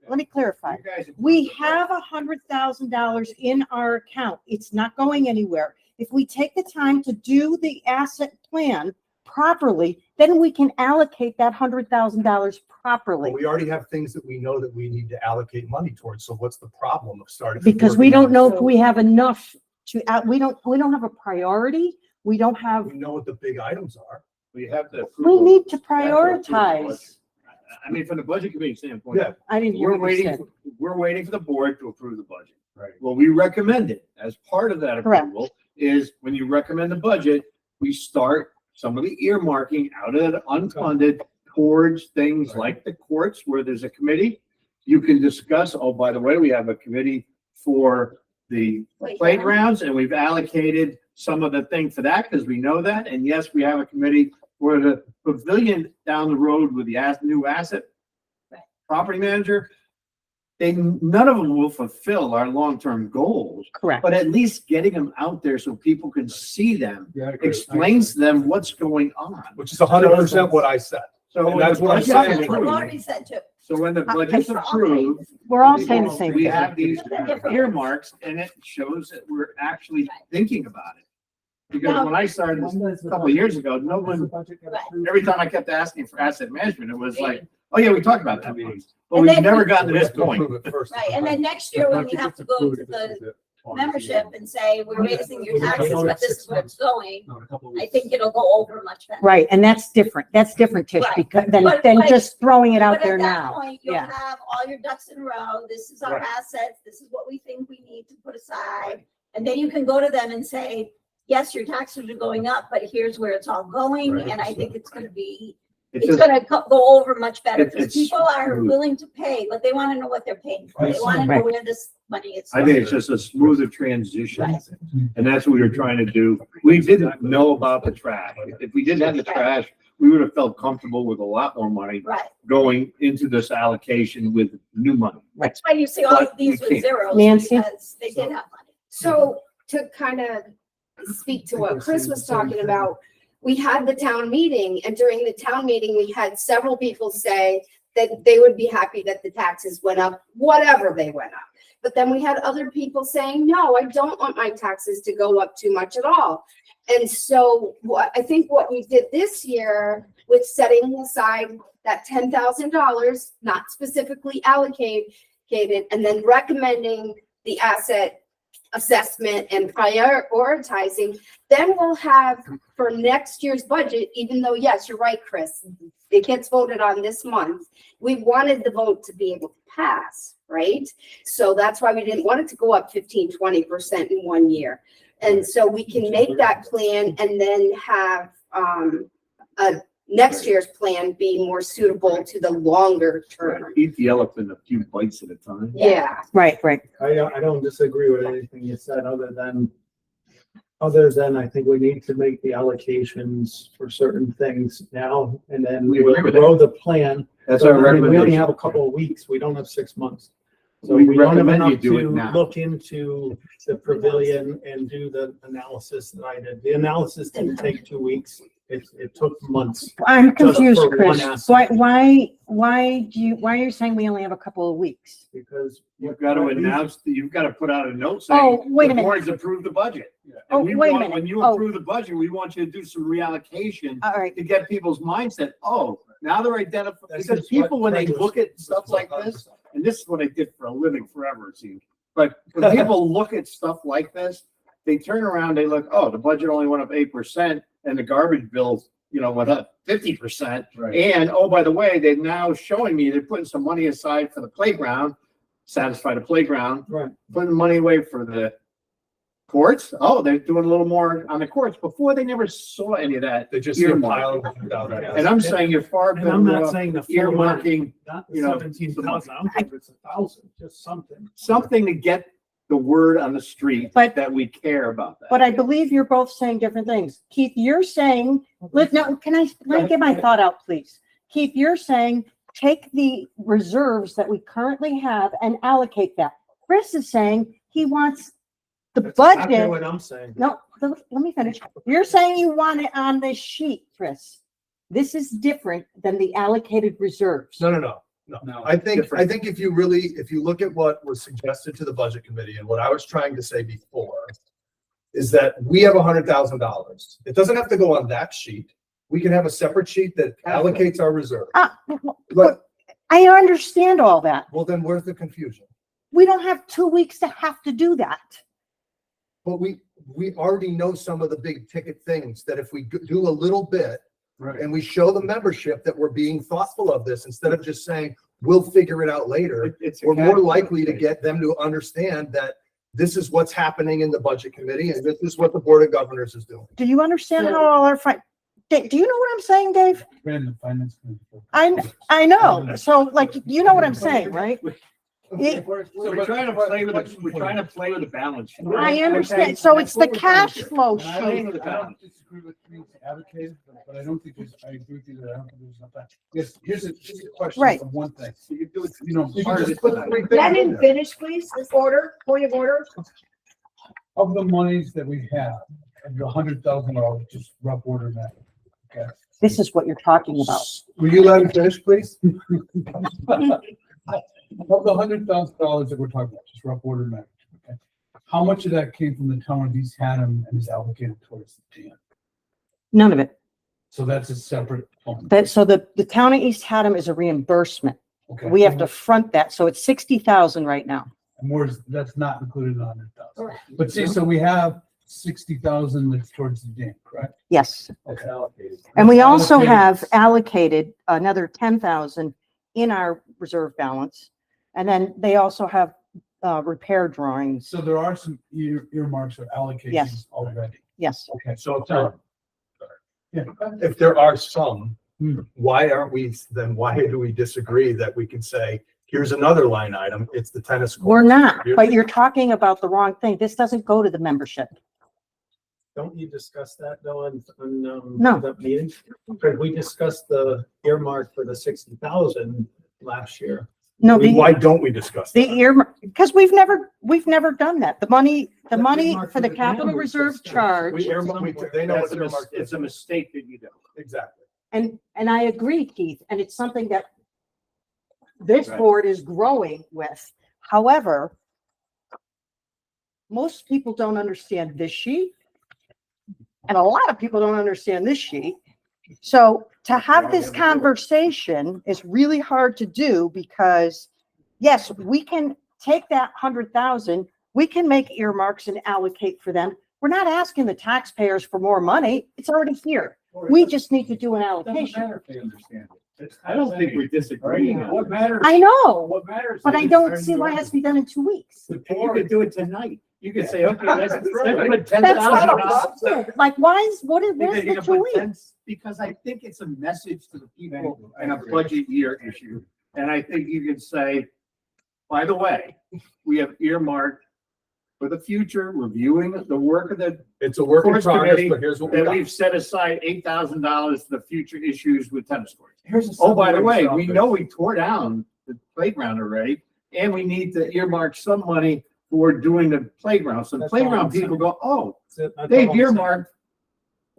Let me clarify. We have $100,000 in our account. It's not going anywhere. If we take the time to do the asset plan properly, then we can allocate that $100,000 properly. But we already have things that we know that we need to allocate money towards. So what's the problem of starting? Because we working don't on know this? if we have enough to, we don't have a priority. We don't have, We know what the big items are. We have to. we need to have to approve the budget. prioritize. I mean, from the budget committee standpoint. Yeah. I didn't hear We're what you said. waiting, we're waiting for the board to approve the budget. Right. Well, we recommend it as part of that Correct. approval is when you recommend the budget, we start some of the earmarking out of the unfunded, towards things like the courts where there's a committee. You can discuss, oh, by the way, we have a committee for the playgrounds and we've allocated some of the thing for that because we know that. And yes, we have a committee for the pavilion down the road with the new asset property manager. None of them will fulfill our long-term goals, Correct. but at least getting them out there so people can see them, Yeah, I agree. explains to them what's going on. Which is 100% what I said. So And that's what I'm That's saying. what Lori said too. So when the budget's approved, We're all saying the same we thing. have these earmarks and it shows that we're actually thinking about it. Because when I started this a couple of years ago, no one, every time I kept asking for asset management, it was like, oh yeah, we talked about that meeting. But And we've then- never gotten to this point. Right, and then next year when we have to go to the membership and say, we're raising your taxes, but this is where it's going, I think it'll go over much better. Right, and that's different. That's different, Tish, Right. because But- than but- just throwing it out But there at that now. point, you'll Yeah. have all your ducks in a row. This is our Right. assets. This is what we think we need to put aside. And then you can go to them and say, yes, your taxes are going up, but here's where it's all going. Right. And I think it's gonna be, It's it's just, gonna go over much better because it's people are smooth. willing to pay, but they want to know what they're paying for. They want to know Right. where this money is. I think it's just a smoother transition. Right. And that's what we were trying to do. We didn't know about the trash. If we didn't have the trash, we would have felt comfortable with a lot more money Right. going into this allocation with new money. That's why you see all of But these you with can't. zeros. Nancy? Because they did have money. So to kind of speak to what Chris was talking about, we had the town meeting, and during the town meeting, we had several people say that they would be happy that the taxes went up, whatever they went up. But then we had other people saying, no, I don't want my taxes to go up too much at all. And so I think what we did this year with setting aside that $10,000, not specifically allocated, and then recommending the asset assessment and prioritizing, then we'll have for next year's budget, even though, yes, you're right, Chris, it gets voted on this month. We wanted the vote to be able to pass, right? So that's why we didn't want it to go up 15-20% in 1 year. And so we can make that plan and then have a next year's plan be more suitable to the longer term. Eat the elephant a few bites at a time. Yeah. Right, right. I don't disagree with anything you said, other than I think we need to make the allocations for certain things now, and then We we'll agree with grow the plan. That's So, our I mean, we only recommendation. have a couple of weeks, we don't have 6 months. So We we don't have recommend you enough do it to now. look into the pavilion and do the analysis that I did. The analysis didn't take 2 weeks, it took months. I'm Just confused, for one Chris. asset. Why are you saying we only have a couple of weeks? Because. You've got to announce, you've got to put out a note Oh, saying, wait a the minute. board's approved the budget. Oh, And we wait a want, minute. when you Oh. approve the budget, we want you to do some reallocation All right, to get people's mindset. Oh, now they're identifying, That's because just what people, when they Craig was- look at stuff like this, and this is what I did for a living forever, it seems. But when people look at stuff like this, they turn around, they look, oh, the budget only went up 8% and the garbage bills, went up 50%. Right. And, oh, by the way, they're now showing me they're putting some money aside for the playground, satisfy the playground, Right. putting money away for the courts. Oh, they're doing a little more on the courts. Before, they never saw any of that. They just see a earmark. pile of $100. And I'm saying you're far And better I'm not off saying the full amount, earmarking not you know, 17,000, I don't think it's 1,000, just something. something to get the word on the street But- that we care about that. but I believe you're both saying different things. Keith, you're saying, let me get my thought out, please. Keith, you're saying, take the reserves that we currently have and allocate that. Chris is saying he wants the That's exactly budget. what I'm saying. No, let me finish. You're saying you want it on this sheet, Chris. This is different than the allocated reserves. No. No. I think if you look at what was suggested to the budget committee and what I was trying to say before is that we have $100,000. It doesn't have to go on that sheet. We can have a separate sheet that allocates our reserve. But, I understand all that. well, then where's the confusion? We don't have 2 weeks to have to do that. But we already know some of the big ticket things that if we do a little bit Right. and we show the membership that we're being thoughtful of this, instead of just saying, we'll figure it out later, It's a we're more catch- likely to get them to understand that this is what's happening in the budget committee and this is what the board of governors is doing. Do you understand how all our Do you know what I'm saying, Dave? Ran the finance committee. I know. So like, you know what I'm saying, right? We're trying to play with the balance. sheet. I understand. So it's the cash flow I sheet. don't disagree with being allocated, but I don't think there's, I agree with you that I don't think there's enough time. Yes, here's a question Right. of one thing. So you do it, You know, part of it tonight. Let him finish, please. Point of order. of the monies that we have, of the $100,000, just rough order that. Okay. This is what you're talking about. Will you let him finish, please? Of the $100,000 that we're talking about, just rough order that. Okay. How much of that came from the town of East Haddam and is allocated towards the dam? None of it. So that's a separate. fund. So the town of East Haddam is a reimbursement. Okay. We have to front that. So it's 60,000 right now. And where's, that's not included in the 100,000. But see, so we have 60,000 that's towards the dam, correct? Yes. Okay. And we also Allocated. have allocated another 10,000 in our reserve balance. And then they also have repair drawings. So there are some earmarks or allocations Yes. already. Yes. Okay. So Tom, Yeah. if there are some, Hmm. why do we disagree that we can say, here's another line item, it's the tennis court? We're not, but you're talking about the wrong thing. This doesn't go to the membership. Don't you discuss that though on No. that meeting? Because we discussed the earmark for the 60,000 last year. No, Why don't we discuss the that? because we've never done that. The money earmark for the for the capital dam was reserve discussed. charge. They know That's what a earmark it's a mistake that you do. Exactly. And I agree, Keith, and it's something that this Right. board is growing with. However, most people don't understand this sheet. And a lot of people don't understand this sheet. So to have this conversation is really hard to do because, yes, we can take that 100,000, we can make earmarks and allocate for them. We're not asking the taxpayers for more money. It's already here. We just need to do an Doesn't allocation. matter if they understand it. I don't think we're disagreeing. on What it. matters? I know, What matters? but I is don't are see you why it has to be done in 2 weeks. And you could do it tonight. You could say, okay, let's put That's not a $10,000. problem. Like, what is the 2 weeks? Because I think it's a message to the people and a budget year issue. And I think you can say, by the way, we have earmarked for the future, reviewing the work of the, It's a work in Courts progress, committee but here's what we that got. we've set aside $8,000 for the future issues with tennis courts. Here's a Oh, by the simple way, stop we it. know we tore down the playground already, and we need to earmark some money for doing the playground. So the That's all playground I'm saying. people go, oh, That's all they've I'm saying. earmarked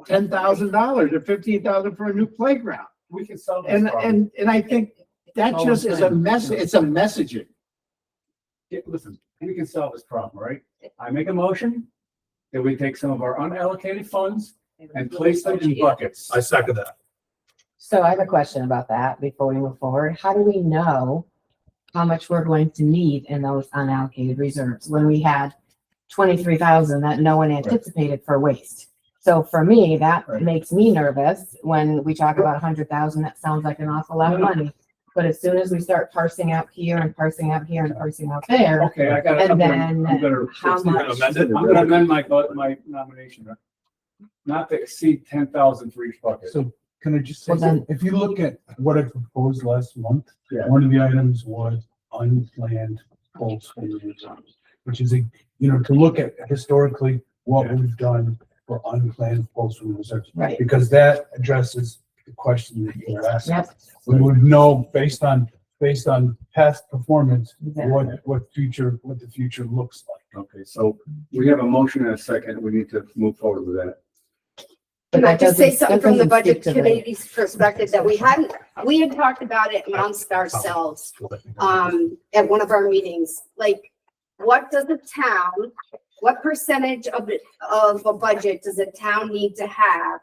$10,000 or $15,000 for a new playground. We can solve this And, problem. and I think that That's all just I'm is a saying. message, it's a messaging. Yeah, listen, we can solve this problem, right? I make a motion that we take some of our unallocated funds and place them in buckets. I second that. So I have a question about that before we move forward. How do we know how much we're going to need in those unallocated reserves when we had 23,000 that no one anticipated for waste? So for me, that Right. makes me nervous when we talk about 100,000. That sounds like an awful lot of money. But as soon as we start parsing out here and parsing out here and parsing out there, Okay, I got it. and then I'm gonna how much? amend it? I'm gonna amend my nomination. Not to exceed 10,000 for each bucket. So can I just say, Well, then- something? If you look at what I proposed last month, Yeah. one of the items was unplanned pulse for the reserves, which is to look at historically what we've done for unplanned pulse from reserves. Right. Because that addresses the question that you're asking. Yep. We would know based on past performance, Exactly. what the future looks like. Okay, so we have a motion and a second. We need to move forward with that. But Can I that just say doesn't- something that from the doesn't budget speak to the- committee's perspective that we had talked about it amongst ourselves, at one of our meetings, like, what does a town, what percentage of a budget does a town need to have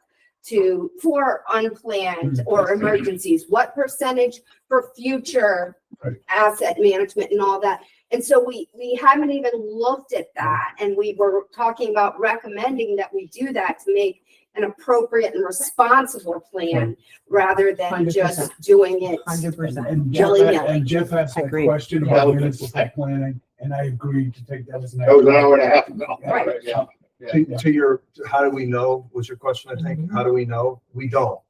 for unplanned or emergencies? What percentage for future Right. asset management and all that? And so we haven't even looked at that, and we were talking about recommending that we do that to make an appropriate and responsible plan rather than 100%. just doing it. 100%. And Jelly-belly. Jeff asked that Agreed. question Yeah. about municipal planning, and I agreed to take that as an. That was an hour and a half ago. Right. Yeah. To your, how do we know, was your question, I think? How do we know? We don't.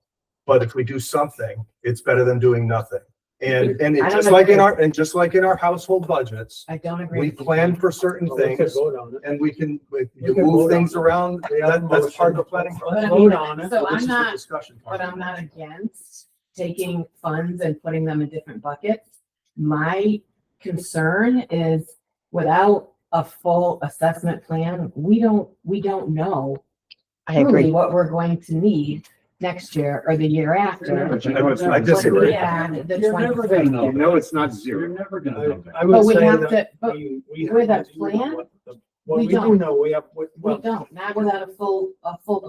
But if we do something, it's better than doing nothing. And I don't just like in agree. just like in our household budgets, I don't agree. we with you. plan for certain Well, we could things vote on it. and we can could move vote things on it. around. We have a That's part of the motion. planning But I process. mean, Vote on it. So This I'm is the not, discussion part. but I'm not against taking funds and putting them in different buckets. My concern is without a full assessment plan, we don't know I agree. truly what we're going to need next year or the year after. But you know it's not I disagree. We add the You're never 23. gonna know. You know it's not You're zero. never gonna know that. I would But we say have that to, but we with have a to do plan, what we we do don't. know, we have, we well, don't, not without a full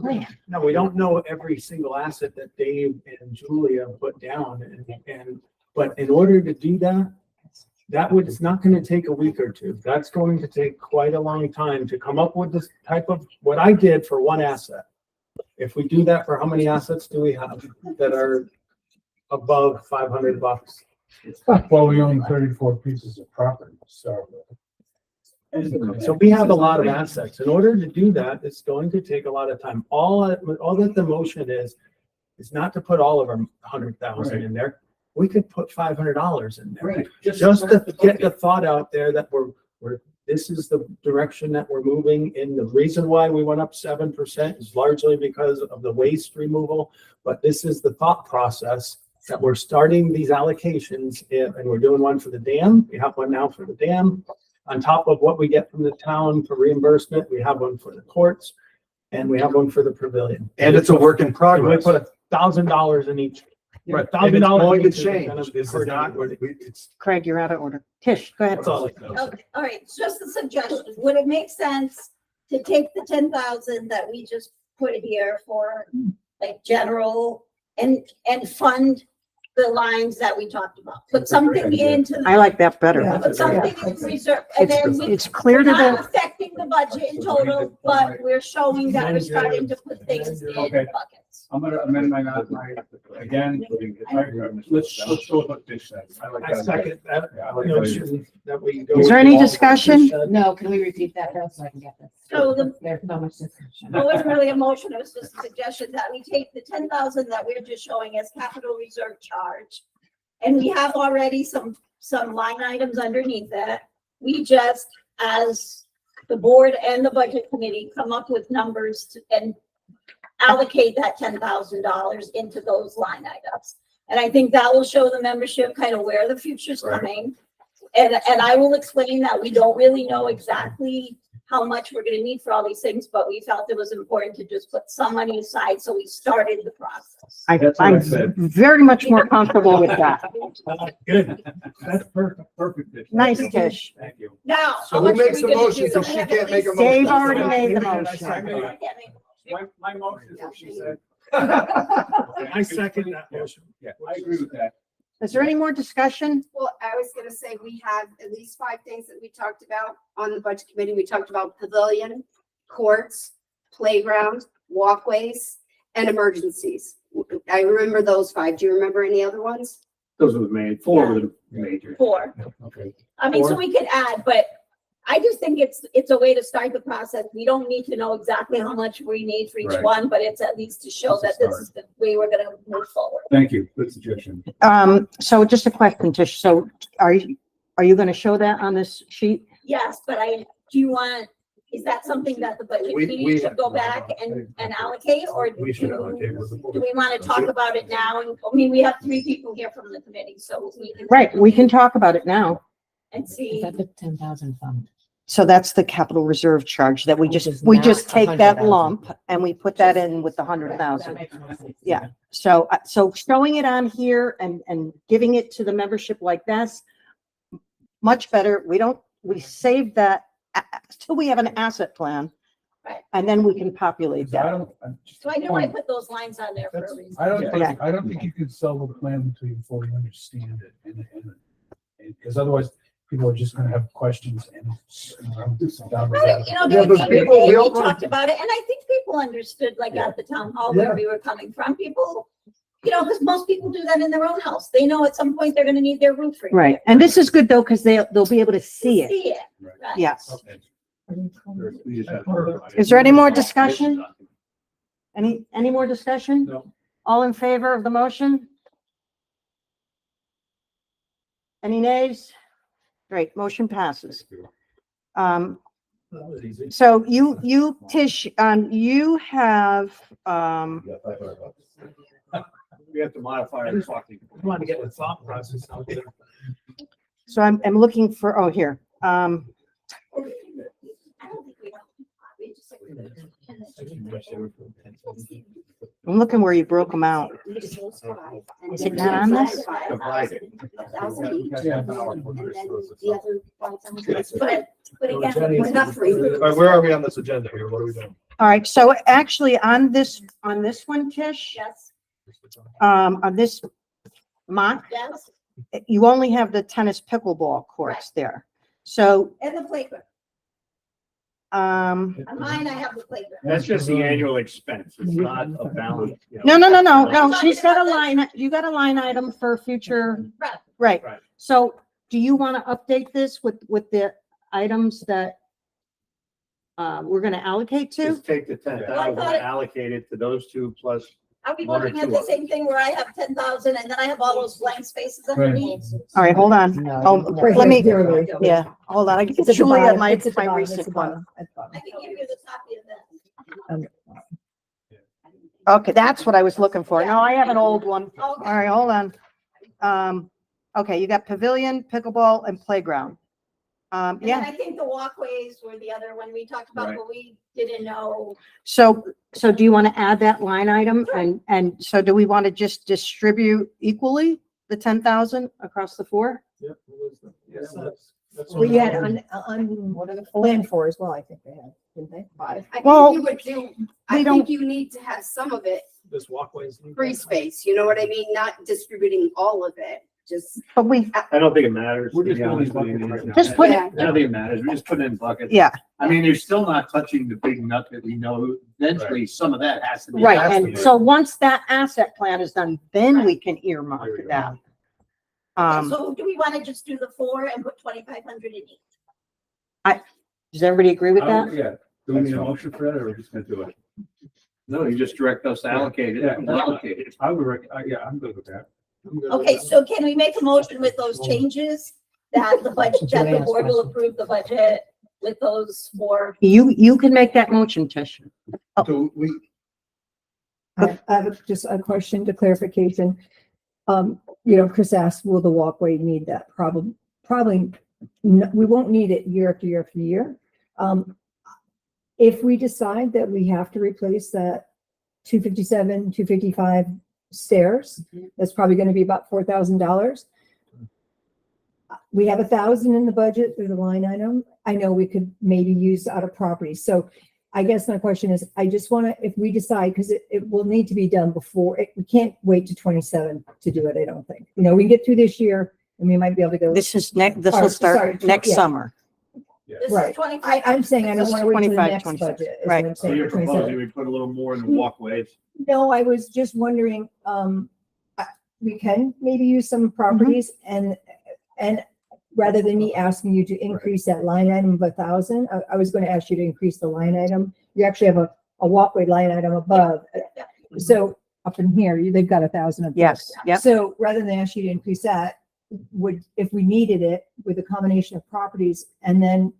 plan. no, we don't know every single asset that Dave and Julia put down but in order to do that, it's not gonna take a week or two. That's going to take quite a long time to come up with this type of, what I did for one asset. If we do that for how many assets do we have that are above $500? Well, we own 34 pieces of property, so. So we have a lot of assets. In order to do that, it's going to take a lot of time. All that the motion is not to put all of our 100,000 in there. We could put $500 in there. Right. Just to get the thought out there that this is the direction that we're moving in. The reason why we went up 7% is largely because of the waste removal. But this is the thought process that we're starting these allocations and we're doing one for the dam. We have one now for the dam. On top of what we get from the town for reimbursement, we have one for the courts and we have one for the pavilion. And it's a work in And we progress. put $1,000 in each. Right. $1,000 And it's going to in each is change. gonna This is hurt not, everybody. it's, Craig, you're out of order. Tish, go ahead. That's all. Okay, all right, it's just a suggestion. Would it make sense to take the 10,000 that we just put here for like general and fund the lines that we talked about? Put something into, I like that better. Yeah. put something in reserve and then we It's clear to not the, affecting the budget in total, but we're showing that we're starting to put things in Okay. buckets. I'm gonna amend my, again, let's go with what Dish said. I like I that. second that Yeah, I like that. notion that we go. Is there with any all the discussion? said. No, can we repeat that Bill, so I can get this? So There's so much discussion. It wasn't really a motion, it was just a suggestion that we take the 10,000 that we're just showing as capital reserve charge. And we have already some line items underneath that. We just, as the board and the budget committee, come up with numbers and allocate that $10,000 into those line items. And I think that will show the membership kind of where the future's Right. coming. And I will explain that we don't really know exactly how much we're gonna need for all these things, but we felt it was important to just put some money aside, so we started the process. That's what I I'm said. very much more comfortable with that. Good. That's perfect. Dish. Nice, Tish. Thank you. Now. So how who much are makes we the gonna motion? do? Because We she have can't at make a least- motion. Dave already made the I motion. second it. I can't make- My motion is what she said. I second that motion. Yeah, I agree with that. Is there any more discussion? Well, I was gonna say, we have at least 5 things that we talked about on the budget committee. We talked about pavilion, courts, playground, walkways, and emergencies. I remember those 5. Do you remember any other ones? Those were the main, 4 were the major. 4. Okay. I mean, so Four. we could add, but I just think it's a way to start the process. We don't need to know exactly how much we need for each Right. one, but it's at least to show that this is the way we're gonna move forward. Thank you. Good suggestion. So just a question, Tish. So are you going to show that on this sheet? Yes, but is that something that the budget We- committee we- should go back and allocate, or we should allocate with the board. do we want to talk about it now? And I mean, we have 3 people here from the committee, so we can. Right, we can talk about it now. And Is see, that the 10,000 fund? So that's the capital reserve charge that we Which just, is we not just take that 100,000. lump and we put that in with the That 100,000. makes more sense. Yeah. So showing it on here and giving it to the membership like this, much better. We save that till we have an asset plan. Right. And then we can populate that. so I know I put those lines on there for a reason. I don't Yeah. think, I don't think you can sell the plan until you fully understand it because otherwise people are just gonna have questions and. down the Right, road. you know, Yeah, but we people- we all talked about it, and I think people understood, like at the town hall, where we were coming from. People, because most people do that in their own house. They know at some point they're gonna need their roof repaired. Right. And this is good though, because they'll be able to see it. See it, Right. right. Yes. Okay. Is there any more discussion? Any more discussion? No. All in favor of the motion? Any nays? Great, motion passes. That was easy. So you, Tish, you have, We have to modify our clocking. I want to get the thought process out there. so I'm looking for, oh, here. I don't think we have. We just said we're gonna- I'm looking where you broke them out. Is Is it not on this? But again, we're not free. All right, where are we on this agenda here? What are we doing? All right, so actually on this one, Tish, Yes, on this mock, yes, you only have the tennis pickleball courts there. So, and the playground. um, On mine, I have the playground. That's just the annual expense. It's not a balance. you know. no, she's got a line, you got a line item for future, Right. right. Right. So do you want to update this with the items that we're going to allocate to? Just take the 10,000 and allocate it to those two plus. Are we One or looking at two the of same thing where I have 10,000 and then I have all those blank spaces Right. underneath? All right, hold on. No, Oh, Right let me, here, Lori. yeah, hold on. I It's give at the Julia bottom. my It's at the bottom. It's recent the one. bottom. At the bottom. I can give you the copy of that. Okay, that's what I was looking for. No, I have an old one. All Okay. right, hold on. Okay, you got pavilion, pickleball, and playground. And then Yeah, I think the walkways were the other one we talked about, Right. but we didn't know. so do you want to add that line item? And so do we want to just distribute equally the 10,000 across the four? Yep, what was that? Yes, that's Well, you had what- what are the plan for as well, I think they had, didn't they? Five. I Well, think you would do, we I don't- think you need to have some of it This walkways. free space, you know what I mean? Not distributing all of it, just. But we, I don't think it matters. We're to just be honest putting with you. buckets right now. just put Yeah. it, I don't think it matters. We just put it in buckets. yeah, I mean, you're still not touching the big nut that we know eventually some of that has to be. right. has to And be. so once that asset plan is done, then we can earmark that. So do we want to just do the 4 and put 2,500 in each? Does everybody agree with that? Yeah. Do we need a motion for that or are we just gonna do it? No, you just direct us to allocate it. Yeah. We'll allocate it. I would, yeah, I'm good with that. I'm good with Okay, that. so can we make a motion with those changes that the budget, that the board will approve the budget with those 4? You can make that motion, Tish. So we, I have just a question to clarification. Chris asked, will the walkway need that? Probably, we won't need it year after year after year. If we decide that we have to replace that 257, 255 stairs, that's probably going to be about $4,000. We have 1,000 in the budget through the line item. I know we could maybe use out of property. So I guess my question is, I just want to, if we decide, because it will need to be done before, we can't wait to 27 to do it, I don't think. We can get through this year and we might be able to go. This will Sorry, start next yeah. summer. This is Right. 25. I'm saying I don't want to wait till the 25, next 26, budget. is right. what I'm So saying, you're for 27. proposing we put a little more in the walkways. No, I was just wondering, we can maybe use some properties and rather than me asking you to increase that line item of 1,000, I was going to ask you to increase the line item. You actually have a walkway line item above. So up in here, they've got 1,000 of. Yes, yep. So rather than ask you to increase that, if we needed it with a combination of properties and then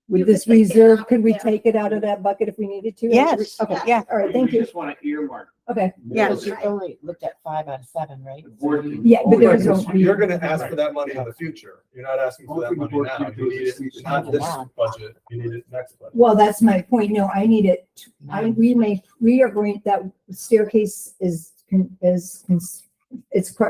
You with could this take it reserve, out, could we yeah. take it out of that bucket if we needed to? Yes, Okay, yeah. all right, thank You you. just want to earmark. Okay, Yeah. Right. only looked at 5 out of 7, right? The board can- yeah, but there's Right, no. you're gonna ask for that money in the future. You're not asking for that money now. You need it, not this budget, you need it next budget. Well, that's my point. No, I need it. We are going, that staircase is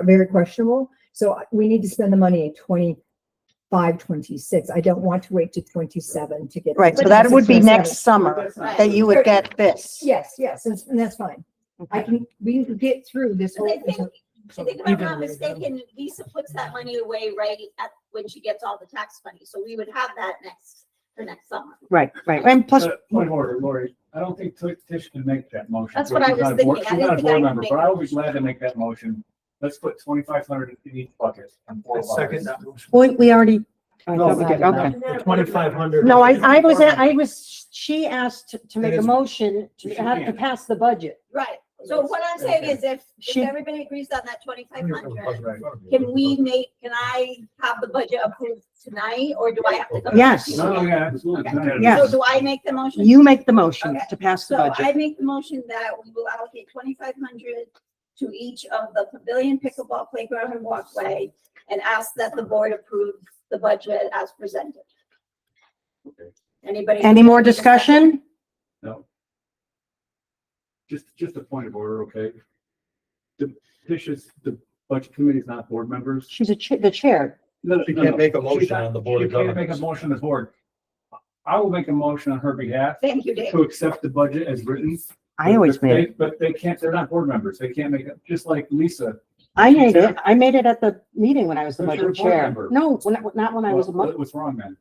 very questionable. So we need to spend the money at 25, 26. I don't want to wait to 27 to get. Right, so to that would be 27. next summer that you would get this. Yes, and that's fine. We can get through this whole. I think if I'm not mistaken, Lisa puts that money away right at, when she gets all the tax money. So we would have that for next summer. Right. And plus, Point of order, Lori, I don't think Tish can make that motion. That's what I was She's not a board- thinking. I She's didn't not a think I board could member, make but that I would be glad to make that motion. Let's put 2,500 in each bucket. And I second that motion. we already, I thought we did, okay. 2,500. No, she asked to make a motion to have to pass the budget. Right, so what I'm saying is if She- everybody agrees on that 2,500, can I have the budget approved tonight, or do I have to? go? Yes. No, yeah, absolutely. Yes. So do I make the motion? You make the motion Okay. to pass the So I budget. make the motion that we will allocate 2,500 to each of the pavilion, pickleball, playground, and walkway, and ask that the board approve the budget as presented. Anybody? Any more discussion? No. Just a point of order, okay? The budget committee is not board members. She's the chair. No, She no, can't no. make a motion She's not- on the board of She can't make a governors. motion on the board. I will make a motion on her behalf Thank you, Dave. to accept the budget as written. I always made it. But they can't, they're not board members. They can't make it, just like Lisa. I made it. I made it at the meeting when I was the But you're budget a board chair. member. No, not when I was a What's wrong, man?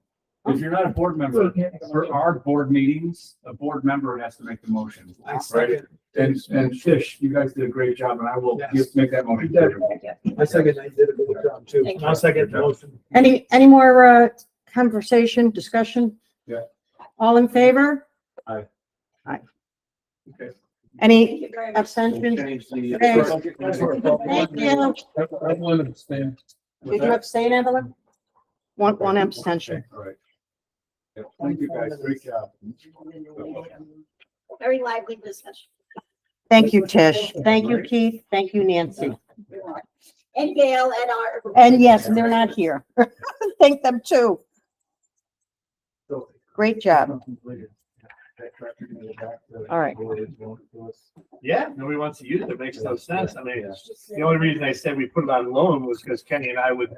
If you're not a board member, for our board meetings, a board member has to make the motion. Right? And Tish, you guys did a great job, and I will make that motion. I second, I did a good job too. Thank you. I'll second the motion. Any more conversation, discussion? Yeah. All in favor? Aye. Aye. Okay. Any Thank you very much. abstentions? Change the- Thank you. I want to abstain. Did you abstain, Evelyn? One abstention. All right. Yeah, thank you, guys. Great job. Very lively discussion. Thank you, Tish. Thank you, Keith. Thank you, Nancy. And Gail and our. And yes, they're not here. Thank them too. Great job. All right. Yeah, nobody wants to use it. It makes no sense. I mean, the only reason I said we put it on loan was because Kenny and I would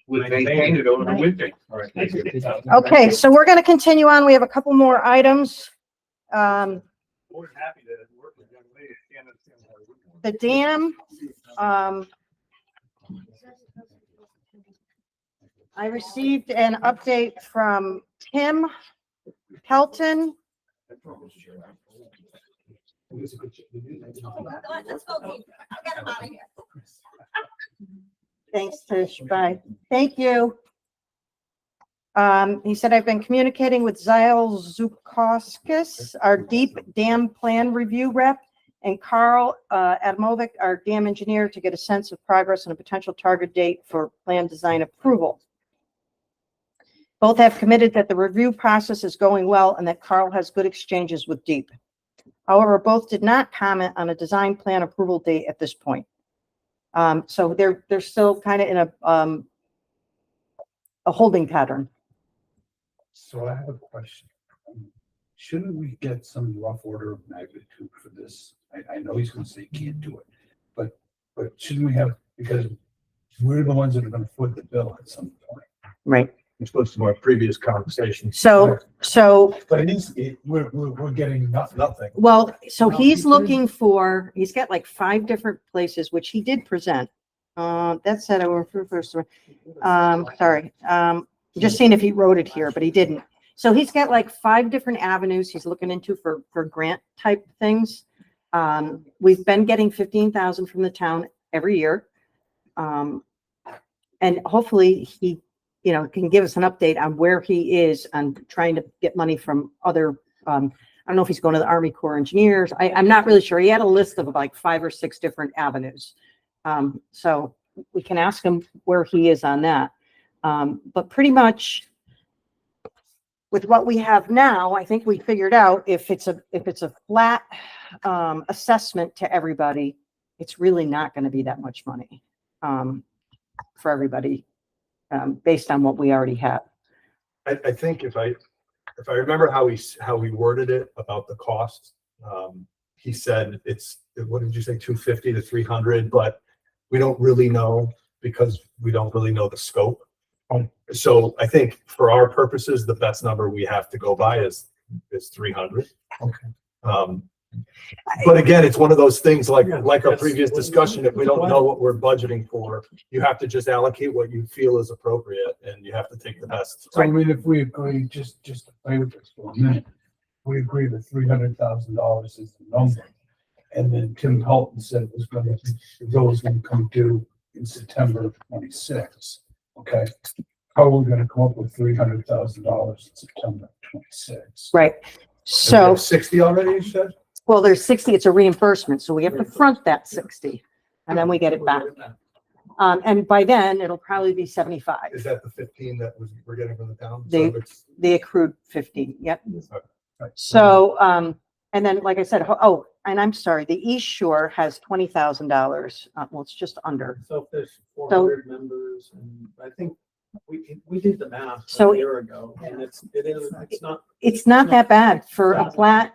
maintain it over the winter. All right, thank you. Okay, so we're going to continue on. We have a couple more items. More than happy to work with young ladies. Can't understand why we wouldn't. The dam, I received an update from Tim Pelton. Let's go, Keith. I'll get him out of here. Thanks, Tish. Bye. Thank you. He said, I've been communicating with Zyle Zukowskis, our deep dam plan review rep, and Carl Adamovic, our dam engineer, to get a sense of progress and a potential target date for plan design approval. Both have committed that the review process is going well and that Carl has good exchanges with Deep. However, both did not comment on a design plan approval date at this point. So they're still kind of in a holding pattern. So I have a question. Shouldn't we get some rough order of magnitude for this? I know he's gonna say he can't do it, but shouldn't we have, because we're the ones that are gonna foot the bill at some point. Right. You're supposed to our previous conversation. So But we're getting nothing. well, so he's looking for, he's got like 5 different places, which he did present. That said, I will refer first. Sorry. Just seeing if he wrote it here, but he didn't. So he's got like 5 different avenues he's looking into for grant type things. We've been getting 15,000 from the town every year. And hopefully he, can give us an update on where he is on trying to get money from other, I don't know if he's going to the Army Corps of Engineers. I'm not really sure. He had a list of like 5 or 6 different avenues. So we can ask him where he is on that. But pretty much with what we have now, I think we figured out if it's a flat assessment to everybody, it's really not going to be that much money for everybody based on what we already have. I think if I remember how we worded it about the cost, he said what did you say, 250 to 300, but we don't really know because we don't really know the scope. So I think for our purposes, the best number we have to go by is 300. Okay. But again, it's one of those things like our previous discussion, if we don't know what we're budgeting for, you have to just allocate what you feel is appropriate and you have to take the best. So I mean, if we agree, just to play with this for a minute, we agree that $300,000 is the number. And then Tim Helton said it was gonna, the bill was gonna come due in September of 26. Okay. how are we gonna come up with $300,000 in September 26? Right. And we So, have 60 already, you said? well, there's 60, it's a reimbursement, so we have to front that 60 and then we get it back. And by then it'll probably be 75, Is that the 15 that we're getting from the town? So They- it's- the accrued 15. Yep. Right. So, and then, like I said, oh, and I'm sorry, the East Shore has $20,000. Well, it's just under. So if there's 400 members, and I think we did the math So- a year ago, and it's not. It's not that bad for a flat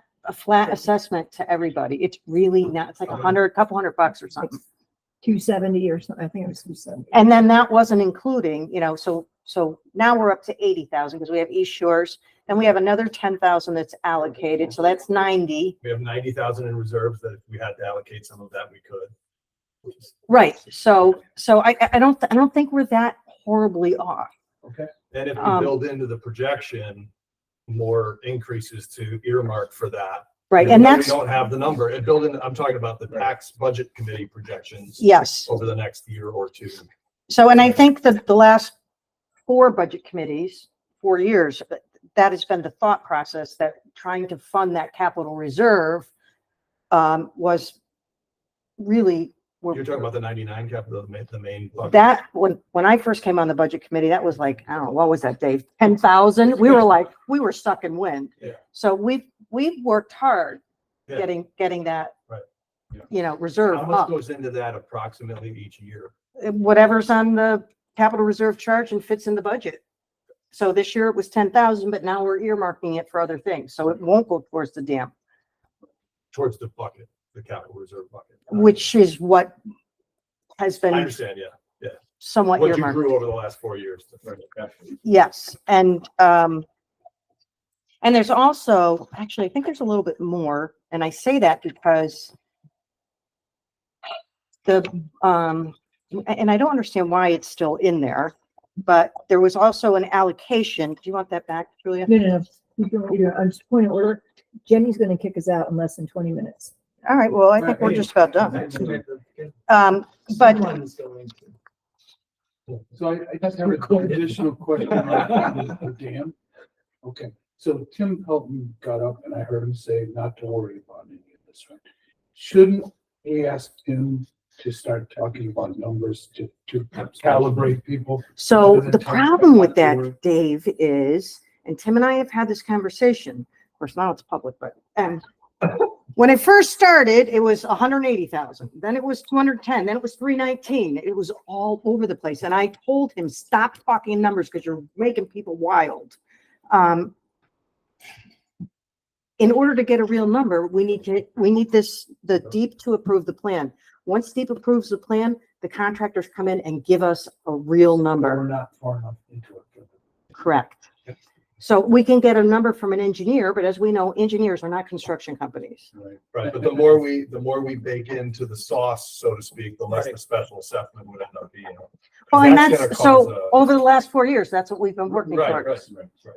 assessment to everybody. It's really not, it's like a couple $100 or something. 270 or something. I think it was 270. And then that wasn't including, so now we're up to 80,000 because we have East Shores. Then we have another 10,000 that's allocated. So that's 90. We have 90,000 in reserves that if we had to allocate some of that, we could. Right. So I don't think we're that horribly off. Okay. And if we Um, build into the projection more increases to earmark for that. Right. even And though that's, We don't have the number and I'm talking about the tax budget committee projections. yes. Over the next year or two. So, and I think that the last 4 budget committees, 4 years, that has been the thought process, that trying to fund that capital reserve was really. You're talking about the 99 capital, the main. bucket. That, when I first came on the budget committee, that was like, I don't know, what was that, Dave? 10,000? We were stuck in wind. Yeah. So we've worked hard Yeah. getting that, Right. Yeah. reserve How much up. goes into that approximately each year? Whatever's on the capital reserve charge and fits in the budget. So this year it was 10,000, but now we're earmarking it for other things. So it won't go towards the dam, Towards the bucket, the capital reserve bucket. which is what has I been understand, yeah. somewhat What you earmarked. grew over the last 4 years. Yes, and there's also, actually, I think there's a little bit more, and I say that because and I don't understand why it's still in there, but there was also an allocation. Do you want that back, Julia? No. I'm just pointing order. Jenny's going to kick us out in less than 20 minutes. All right, well, I think we're just about done. But Someone's going to. So I just have an additional question on the dam. Okay, so Tim Pelton got up and I heard him say not to worry about any of this, right? Shouldn't we ask him to start talking about numbers to calibrate people? so rather than the talk problem with about the that, Dave, is, and Tim and I have had this conversation, of course, now it's public, but, when it first started, it was 180,000, then it was 210, then it was 319. It was all over the place. And I told him, stop talking numbers because you're making people wild. In order to get a real number, we need the DEEP to approve the plan. Once DEEP approves the plan, the contractors come in and give us a real We're number. not far enough into it. Correct. So we can get a number from an engineer, but as we know, engineers are not construction companies. Right, but the more we bake into the sauce, so to speak, the less the special assessment would end up being. Well, and That's that's, gonna so cause over the last 4 years, that's what we've been working Right, towards. right.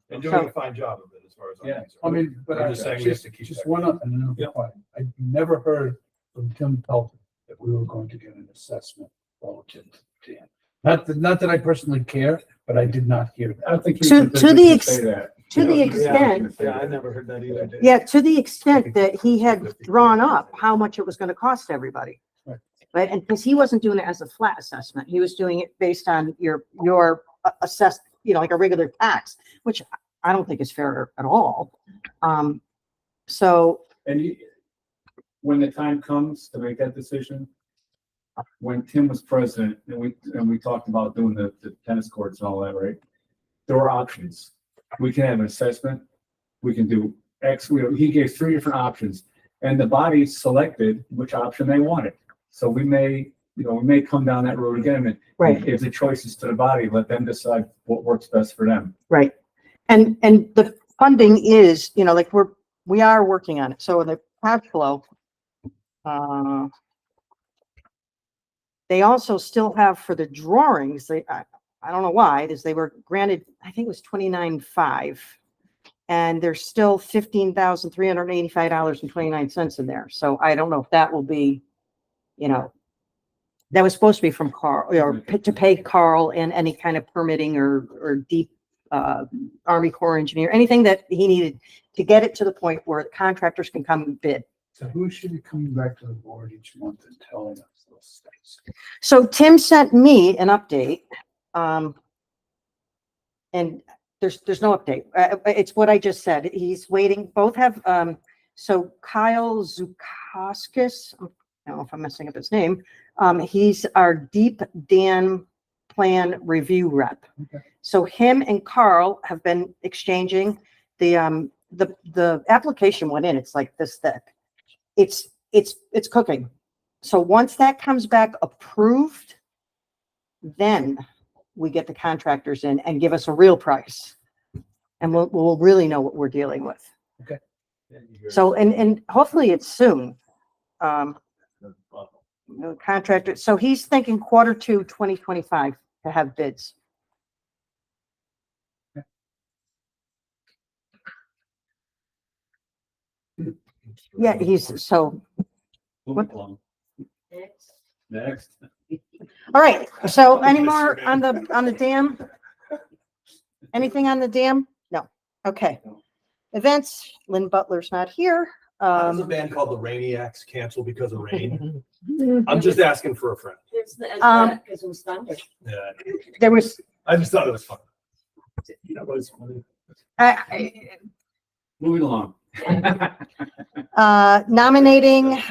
And doing a fine job of it as far as I'm Yeah. concerned. I mean, but I'm I just saying we have to keep just that. one up and then I'll be quiet. I never heard from Tim Pelton that we were going to get an assessment relative to him. Not that I personally care, but I did not hear I that. think To the to the Yeah, extent, Yeah, I never heard that either. Dave. yeah, to the extent that he had drawn up how much it was going to cost everybody. Right. Right, and because he wasn't doing it as a flat assessment, he was doing it based on your assessed, like a regular tax, which I don't think is fair at all. So, And when the time comes to make that decision, when Tim was president and we talked about doing the tennis courts and all that, right? There were options. We can have an assessment. We can do X. He gave 3 different options and the body selected which option they wanted. So we may come down that road again and right, if the choice is to the body, let them decide what works best for them. right. And the funding is, we are working on it. So the cash flow, they also still have for the drawings, I don't know why, is they were granted, I think it was 29.5. And there's still $15,385.29 in there. So I don't know if that will be, that was supposed to be from Carl, or to pay Carl and any kind of permitting or deep, Army Corps engineer, anything that he needed to get it to the point where contractors can come and bid. So who should be coming back to the board each month and telling us those things? So Tim sent me an update, and there's no update. It's what I just said. He's waiting. Both have, so Kyle Zukaskis, I don't know if I'm messing up his name. He's our deep dam plan review rep. Okay. So him and Carl have been exchanging the application went in. It's like this thick. It's cooking. So once that comes back approved, then we get the contractors in and give us a real price. And we'll really know what we're dealing with. Okay. So, and hopefully it's soon. Contractor, so he's thinking quarter 2, 2025 to have bids. Yeah, he's, so, Moving along. Next. Next. all right, so any more on the dam? Anything on the dam? No, okay. Events, Lynn Butler's not here. There's a band called the Rainiacs canceled because of rain. I'm just asking for a friend. There's the, because it was thunder. Yeah, There was, I just thought it was fun. That was funny. I- Moving along. nominating,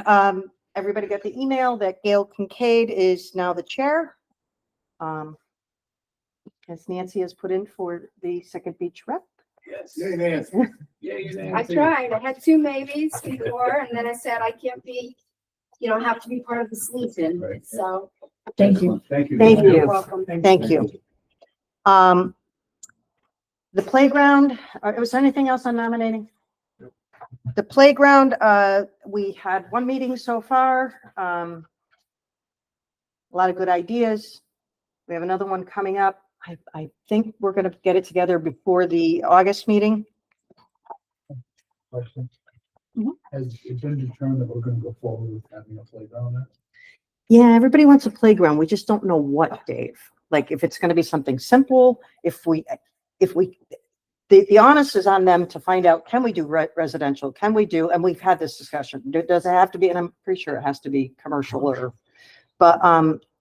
everybody got the email that Gail Kincaid is now the chair. As Nancy has put in for the Second Beach rep. Yes. Yay, Nancy. Yay, I Nancy. tried. I had 2 maybes before, and then I said I can't be, have to be part of the season. Right. So Thank you. Thank you. Thank you're you. welcome. Thank you. The playground, was there anything else on nominating? The playground, we had 1 meeting so far. A lot of good ideas. We have another one coming up. I think we're gonna get it together before the August meeting. Question. Mhm. Has it been determined that we're gonna go forward with having a playground there? Yeah, everybody wants a playground. We just don't know what, Dave. Like, if it's gonna be something simple, the onus is on them to find out, can we do residential? Can we do, and we've had this discussion. Does it have to be, and I'm pretty sure it has to be commercial but,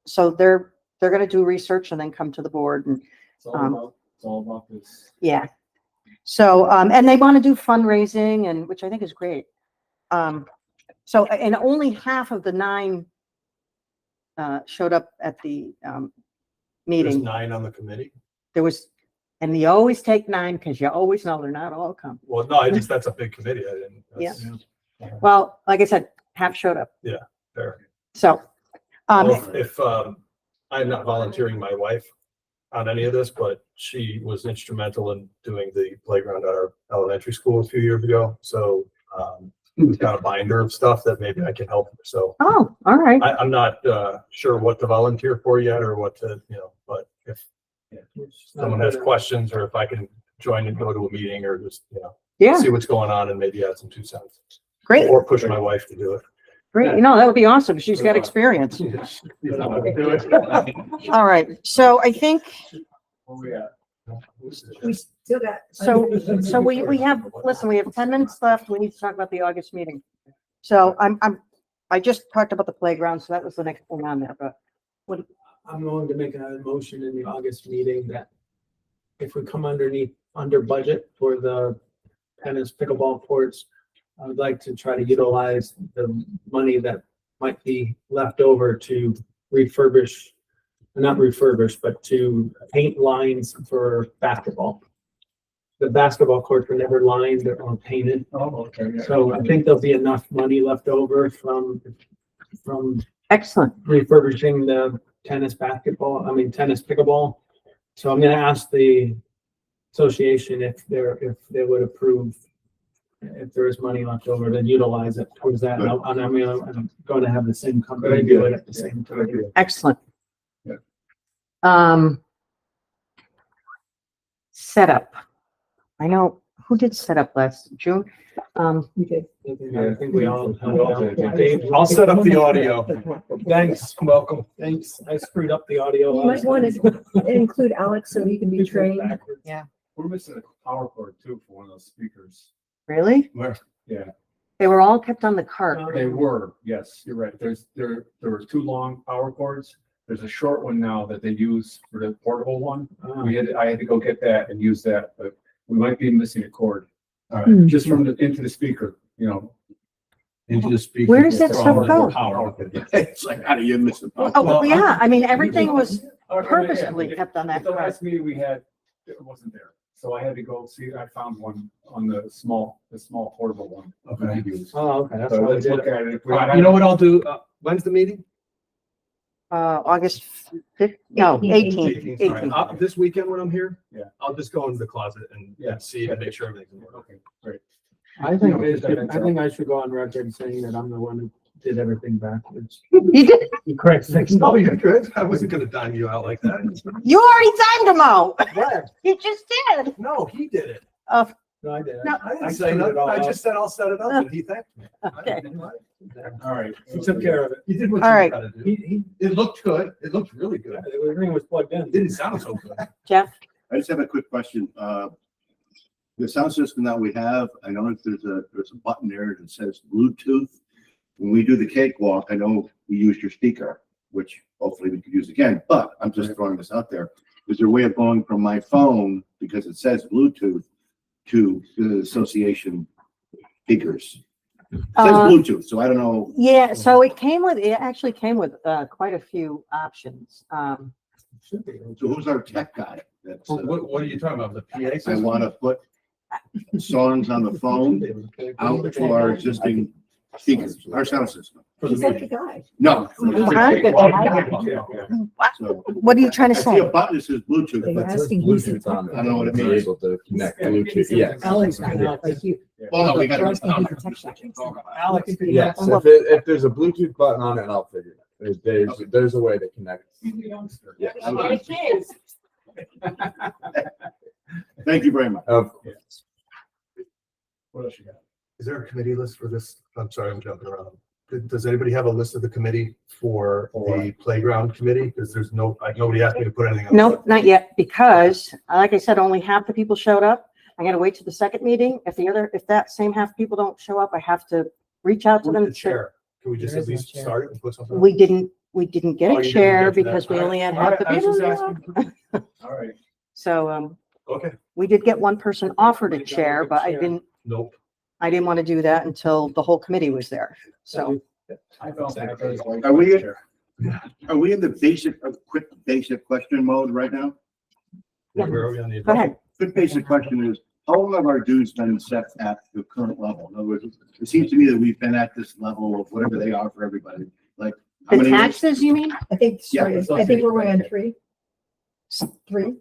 so they're gonna do research and then come to the board and, It's all about this. yeah. So, and they want to do fundraising and, which I think is great. So, and only half of the 9 showed up at the There's meeting. 9 on the committee. There was, and you always take 9 because you always know they're not all coming. Well, no, that's a big committee. I didn't. that's- Well, like I said, half showed up. Fair. So, Well, if I'm not volunteering my wife on any of this, but she was instrumental in doing the playground at our elementary school a few years ago. So we've got a binder of stuff that maybe I can help. So oh, all right. I'm not sure what to volunteer for yet or what to, but if someone has questions or if I can join and go to a meeting or just, Yeah, see what's going on and maybe add some 2 cents. great, Or push my wife to do it. great. That would be awesome. She's got experience. All right. So I think, Where we at? We still got. so we have, listen, we have 10 minutes left. We need to talk about the August meeting. So I just talked about the playground, so that was the next thing on there, but I'm going to make a motion in the August meeting that if we come under budget for the tennis pickleball courts, I would like to try to utilize the money that might be left over to not refurbish, but to paint lines for basketball. The basketball courts were never lined or painted. Oh, okay. Yeah. So I think there'll be enough money left over from excellent. refurbishing the tennis pickleball. So I'm gonna ask the association if they would approve, if there is money left over, then utilize it towards that. And I'm going to have the same company do it at the same time. Excellent. Yeah. Setup. I know who did setup last June. You did. I think we all. I'll set up the audio. Thanks. Welcome. Thanks. I screwed up the audio. You might want to include Alex so he can be trained. Yeah. We're missing a power cord too for one of those speakers. Really? Where? Yeah, They were all kept on the cart. they were, yes, you're right. There were two long power cords. There's a short one now that they use for the portable one. I had to go get that and use that, but we might be missing a cord. All right. Just from into the speaker, you know. Into the speaker. Where does that stuff go? It's like, how do you miss it? Oh, well, yeah, I mean, everything was Okay, purposefully yeah. kept on that At the cart. last meeting we had, it wasn't there. So I had to go see, I found one on the small portable one. Okay. we could use. Oh, okay, that's So what we let's did. look at it. If we- You know what I'll do? When's the meeting? August 5th, no, 18th, 18th, sorry. 18th. This weekend when I'm here? Yeah. I'll just go into the closet and Yeah. see and make sure everything's in order. Okay, great. I think I should go on record saying that I'm the one who did everything backwards. You did, Correct. No, you're good. I wasn't gonna dime you out like that. you already timed them out. Where? You just did. No, he did it. No, I did. No. I didn't I say screwed it nothing. all I up. just said I'll set it up and he thanked me. Okay. All right. You took care of it. You did what All you right. gotta do. He, It looked good. It looked really good. everything was plugged in. It didn't sound so good. Jeff? I just have a quick question. The sound system that we have, I noticed there's a button there that says Bluetooth. When we do the cakewalk, I know we use your speaker, which hopefully we could use again, but I'm just throwing this out there. Is there a way of going from my phone, because it says Bluetooth, to the association speakers? It says Bluetooth, so I don't know. Yeah, so it actually came with quite a few options. So who's our tech guy? That's, What are you talking about? The PA I system? want to put songs on the phone out to our existing speakers, our sound system. He's like the guy. No. So, What are you trying to I see a say? button that says Bluetooth, They're but asking who's the Bluetooth on it. I don't know what it To be means. able to connect Bluetooth, yes. Alex, like you. Well, no, we got Alex can to. keep the tech shop. Alex, Yes, if there's a Bluetooth button on it, I'll figure it out. There's a way to connect. Yeah. Thank you very much. Of What else you got? Is there a committee list for this? I'm sorry, I'm jumping around. Does anybody have a list of the committee for the playground committee? Because there's nobody asked me to put anything on. Nope, not yet, because like I said, only half the people showed up. I gotta wait till the second meeting. If that same half people don't show up, I have to reach out to Where's them. the chair? Can we just There at is no least chair. start it and put something? on? We didn't get Oh, a you didn't chair get to that. because we All only had right. half the I was just people. asking. All right. So, Okay, we did get one person offered a chair, but I didn't nope. want to do that until the whole committee was there. So, I felt that. Are we in the quick basic question mode right now? Yeah. Where are we on the? go ahead. Quick basic question is, how long have our dues been set at the current level? In other words, it seems to me that we've been at this level of whatever they are for everybody, like. how The many- taxes, you mean? I think, Yeah, I think we're on three. Three.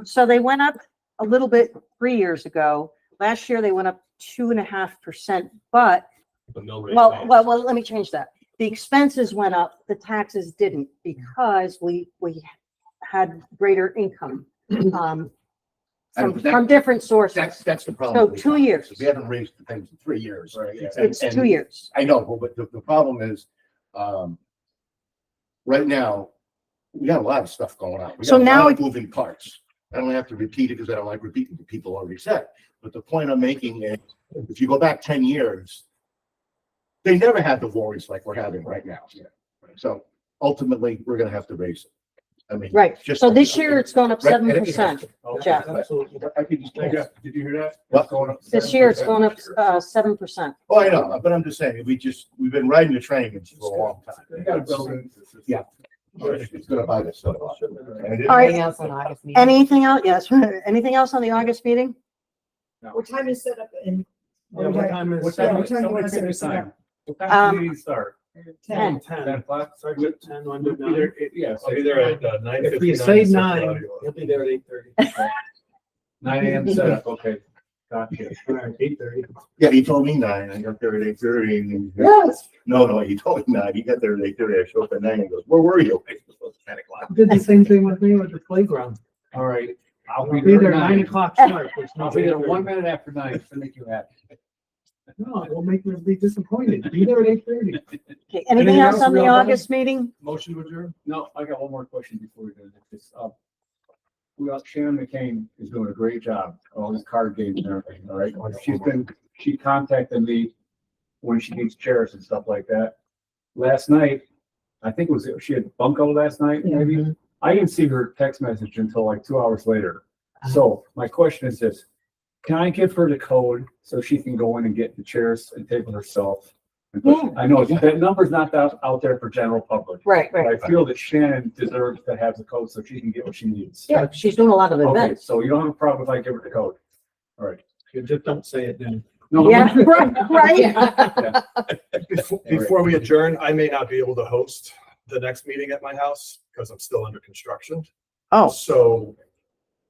So they went up a little bit 3 years ago. Last year, they went up 2.5%, but The mill rate. well, let me change that. The expenses went up, the taxes didn't, because we had greater income, from different sources. That's the problem. So we 2 have. years. We haven't raised the things in 3 years. It's And- 2 years. I know, but the problem is, right now, we got a lot of stuff going on. We So got a now lot of moving parts. I don't have to repeat it because I don't like repeating what people already said. But the point I'm making is, if you go back 10 years, they never had the worries like we're having right now. So ultimately, we're gonna have to raise it. I mean. Right. just- So this year, it's going up Right, 7%. Jeff. Absolutely. I could just- Did you hear that? What? Going up This year, it's going up 7%. Oh, I know, but I'm just saying, we've been riding the train for a long You gotta time. build it. Yeah. It's gonna buy this stuff. All right. Anything else on August meeting? Anything else? Yes. Anything else on the August meeting? What time is set up in? Yeah, what time is? What Yeah, time what is? time do you want to Somebody set pick a it time. What time do you start? 10. 10. 10 o'clock? Starts at 10, want to do 9? Either, yeah. I'll be there at 9:59. If we say 9, you'll be there at 8:30. 9 a.m. setup, okay. Gotcha. All right, 8:30. Yeah, he told me 9, I got there at 8:30. Yes. No, he told me 9, he got there at 8:30, I showed up at 9, he goes, where were you? I was 10 o'clock. Did the same thing with me with the playground. All right. I'll be there 9 o'clock start. There's no I'll be there way. 1 minute after 9 to make you happy. No, it will make me be disappointed. Be there at 8:30. Okay, anything Anything else else on the we all done? August meeting? Motion to adjourn? No, I got one more question before we do this. Shannon McCain is doing a great job, all these card games and everything, all right? She contacted me when she needs chairs and stuff like that. Last night, I think she had bunko last night, maybe. I didn't see her text message until like 2 hours later. So my question is this, can I give her the code so she can go in and get the chairs and table herself? I know that number's not out there for general public. Right, But I feel that Shannon deserves to have the code so she can get what she needs. Yeah, she's doing a lot of Okay, events. so you don't have a problem if I give her the code? All right. You just don't say it then. No, Yeah, right. Before we adjourn, I may not be able to host the next meeting at my house because I'm still under construction. Oh, So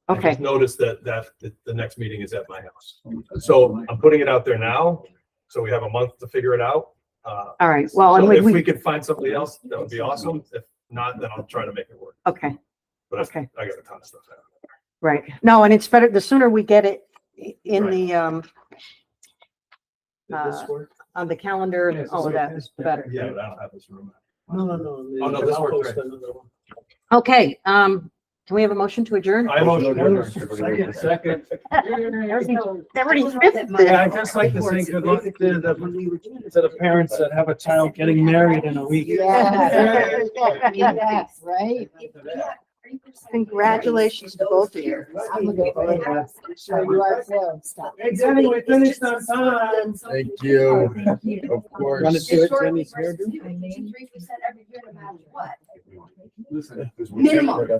I okay. just noticed that the next meeting is at my house. So I'm putting it out there now, so we have a month to figure it out. All right. Well, and So if we we, could find somebody else, that would be awesome. If not, then I'll try to make it work. okay, But Okay. I got a ton of stuff out. right. No, and it's better, the sooner we get it in Right. the, Did this work? on the calendar and all of that, the better. Yeah, but I don't have this room. No. Oh, no, this I'll worked post great. another one. Okay, can we have a motion to adjourn? I motion to adjourn. Second. Everybody fifth Yeah, I'd this. just like to say good luck to the parents that have a child getting married in a week. Yes, right? Congratulations to both of you. I'm looking forward to it. Sure you are too. Stop. Hey, Jenny, we finished on time. Thank you. Of Wanna course. do it, Jenny's here? 53% every year, no matter what. Listen. Minimum.